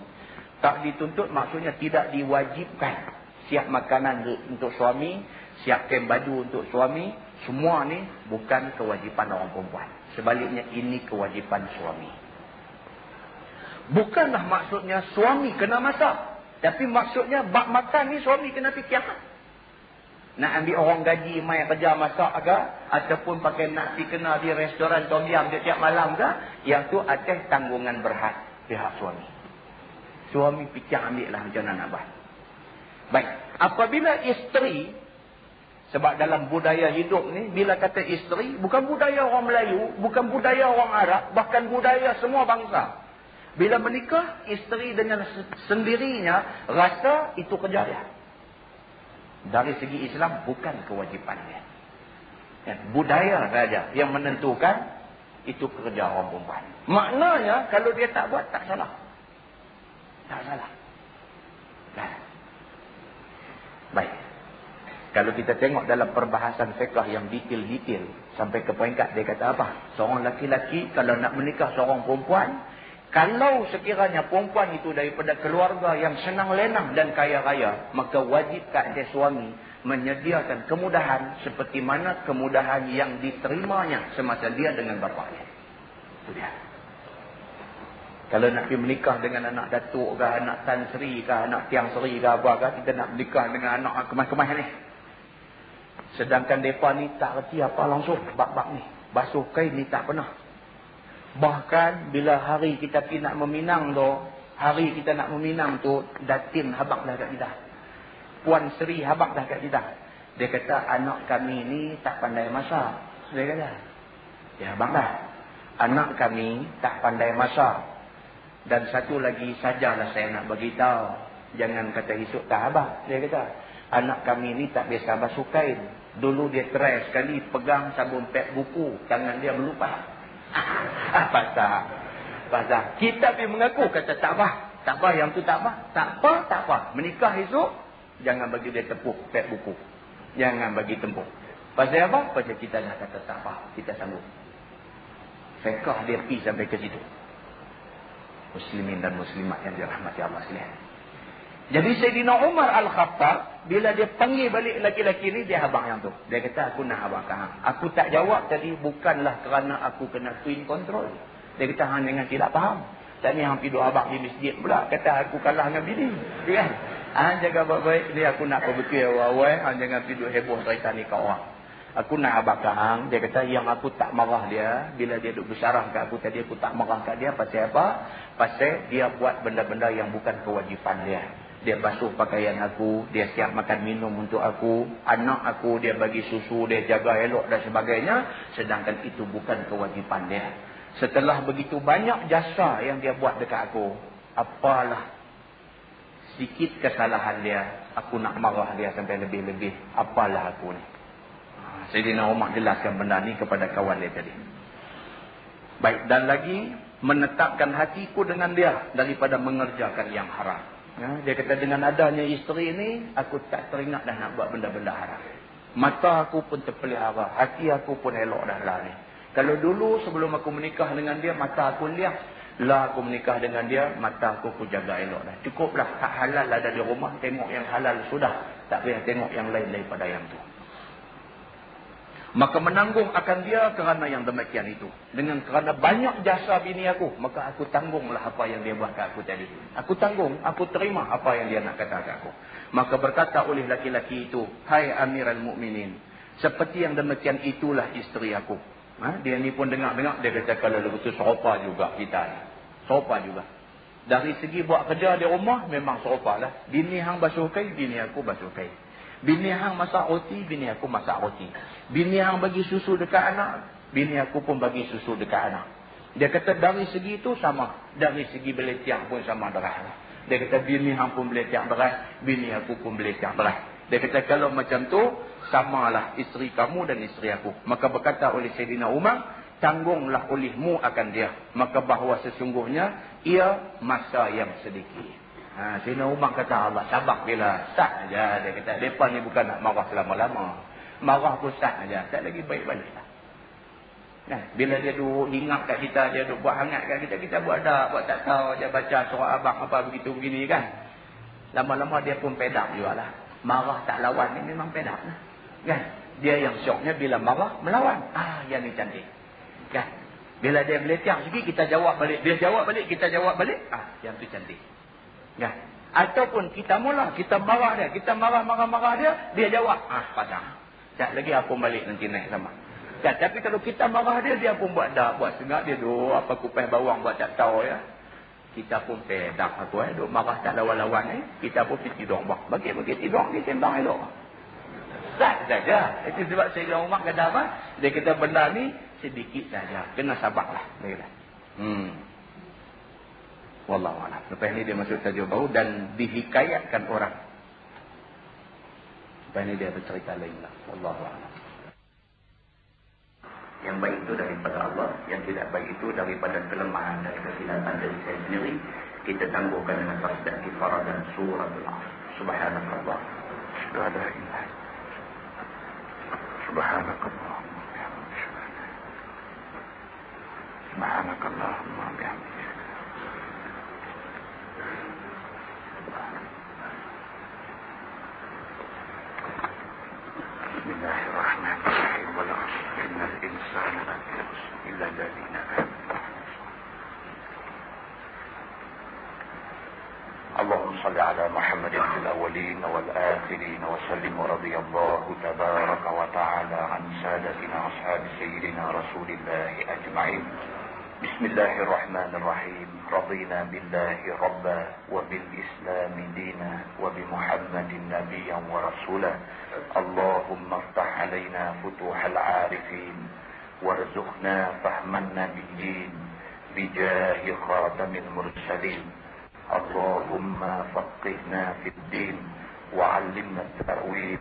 Tak dituntut maksudnya tidak diwajibkan siap makanan untuk suami, siapkan baju untuk suami. Semua ni bukan kewajipan orang perempuan. Sebaliknya ini kewajipan suami. Bukanlah maksudnya suami kena masak. Tapi maksudnya bab makan ni suami kena fikirkan. Nak ambil orang gaji mai kerja masak ke, ataupun pakai nasi kena di restoran tom yam setiap malam ke, yang tu atas tanggungan berhad pihak suami. Suami fikir ambil lah macam mana nak buat. Baik, apabila isteri, sebab dalam budaya hidup ni, bila kata isteri, bukan budaya orang Melayu, bukan budaya orang Arab, bahkan budaya semua bangsa. Bila menikah, isteri dengan sendirinya rasa itu kerja dia. Dari segi Islam bukan kewajipan dia. Budaya saja yang menentukan itu kerja orang perempuan. Maknanya kalau dia tak buat tak salah. Tak salah. Baik. Kalau kita tengok dalam perbahasan fiqh yang detail-detail sampai ke peringkat dia kata apa? Seorang laki-laki kalau nak menikah seorang perempuan, kalau sekiranya perempuan itu daripada keluarga yang senang lenang dan kaya raya, maka wajib ke atas suami menyediakan kemudahan seperti mana kemudahan yang diterimanya semasa dia dengan bapaknya. Itu dia. Kalau nak pergi menikah dengan anak datuk ke, anak Tan Sri ke, anak Tiang Sri ke apa ke, kita nak menikah dengan anak kemas-kemas ni. Sedangkan mereka ni tak reti apa langsung bab-bab ni. Basuh kain ni tak pernah. Bahkan bila hari kita pergi nak meminang tu, hari kita nak meminang tu, datin habak dah kat kita. Puan Sri habak dah kat kita. Dia kata anak kami ni tak pandai masak. Dia kata, ya abang dah. Anak kami tak pandai masak. Dan satu lagi sajalah saya nak beritahu. Jangan kata esok tak abang. Dia kata, anak kami ni tak biasa basuh kain. Dulu dia try sekali pegang sabun pek buku, tangan dia melupas. Pasal kita pergi mengaku kata tak apa yang tu tak apa. Menikah esok jangan bagi dia tepuk pek buku, jangan bagi tempuk. Pasal apa? Pasal kita nak kata tak apa, kita sanggup. Fiqh dia pergi sampai ke situ. Muslimin dan muslimat yang dirahmati Allah sekalian. Jadi Sayyidina Umar Al-Khattab, bila dia panggil balik laki-laki ni, dia abang yang tu. Dia kata, aku nak abang kahang. Aku tak jawab tadi, bukanlah kerana aku kena twin control. Dia kata, hang jangan tidak faham. Tak ni hang pergi duk abang di masjid pula. Kata, aku kalah dengan bini. Kan? Hang jaga baik-baik. Ni aku nak perbetul awal-awal. Hang jangan pergi duk heboh cerita ni kat orang. Aku nak abang kahang. Dia kata, yang aku tak marah dia, bila dia duk bersyarah kat aku tadi, aku tak marah kat dia. Pasal apa? Pasal dia buat benda-benda yang bukan kewajipan dia. Dia basuh pakaian aku, dia siap makan minum untuk aku, anak aku dia bagi susu, dia jaga elok dan sebagainya. Sedangkan itu bukan kewajipan dia. Setelah begitu banyak jasa yang dia buat dekat aku, apalah sikit kesalahan dia, aku nak marah dia sampai lebih-lebih. Apalah aku ni. Sayyidina Umar jelaskan benda ni kepada kawan dia tadi. Baik, dan lagi menetapkan hatiku dengan dia daripada mengerjakan yang haram. Ya, dia kata dengan adanya isteri ini, aku tak teringat dah nak buat benda-benda haram. Mata aku pun terpelihara, hati aku pun elok dah lah ni. Kalau dulu sebelum aku menikah dengan dia, mata aku lihat. Lah aku menikah dengan dia, mata aku jaga elok dah. Cukuplah, hak halal ada di rumah, tengok yang halal sudah. Tak payah tengok yang lain daripada yang tu. Maka menanggung akan dia kerana yang demikian itu. Dengan kerana banyak jasa bini aku, maka aku tanggunglah apa yang dia buat kat aku tadi. Aku tanggung, aku terima apa yang dia nak kata kat aku. Maka berkata oleh laki-laki itu, hai Amirul Mukminin, seperti yang demikian itulah isteri aku. Dia ni pun dengar-dengar, dia kata kalau begitu serupa juga kita ni. Serupa juga. Dari segi buat kerja di rumah, memang serupa lah. Bini hang basuh kain, bini aku basuh kain. Bini hang masak roti, bini aku masak roti. Bini hang bagi susu dekat anak, bini aku pun bagi susu dekat anak. Dia kata dari segi itu sama. Dari segi beletiak pun sama derah. Dia kata bini hang pun beletiak derah. Bini aku pun beletiak derah. Dia kata kalau macam tu, samalah isteri kamu dan isteri aku. Maka berkata oleh Sayyidina Umar, tanggunglah olehmu akan dia. Maka bahawa sesungguhnya ia masa yang sedikit. Sayyidina Umar kata Allah, sabar bila sah aja. Dia kata, mereka ni bukan nak marah selama-lama. Marah pun sah aja. Tak lagi baik balik lah. Bila dia duduk ingat kat kita, dia duduk buat hangat kat kita, kita buat dah, buat tak tahu, dia baca surah abang apa begitu begini kan. Lama-lama dia pun pedak juga lah. Marah tak lawan ni memang pedak lah. Kan? Dia yang syoknya bila marah melawan. Yang ni cantik. Kan? Bila dia beletiak sikit, kita jawab balik. Dia jawab balik, kita jawab balik. Yang tu cantik. Kan? Ataupun kita mula, kita marah dia, kita marah-marah dia, dia jawab. Padang. Tak lagi apa balik nanti naik sama. Kan? Tapi kalau kita marah dia, dia pun buat dah, buat sengak dia duk apa kupas bawang buat tak tahu ya. Kita pun pedak aku duk marah tak lawan-lawan kita pun pergi tidur bang. Bagi tidur ni sembang elok. Sah saja. Itu sebab Sayyidina Umar kata apa? Dia kata benda ni sedikit saja. Kena sabarlah. Baiklah. Wallahu a'lam. Lepas ni dia masuk tajuk baru dan dihikayatkan orang. Lepas ni dia bercerita lain lah. Wallahu a'lam. Yang baik itu daripada Allah, yang tidak baik itu daripada kelemahan dan kesilapan dari saya sendiri. Kita tangguhkan dengan tasbih kifarah dan surah Al-Asr. Subhanallah. Subhanallah. Subhanakallahumma bihamdika. Bismillahirrahmanirrahim. Wal 'asr innal insana lafi khusr illa alladhina amanu. اللهم صل على محمد في الأولين والآخرين وسلم ورضي الله تبارك وتعالى عن سادتنا أصحاب سيدنا رسول الله أجمعين. بسم الله الرحمن الرحيم. رضينا بالله ربا وبالإسلام دينا وبمحمد نبيا ورسولا. اللهم افتح علينا فتوح العارفين وارزقنا فهم النبيين بجاه خاتم المرسلين. اللهم فقهنا في الدين وعلمنا التأويل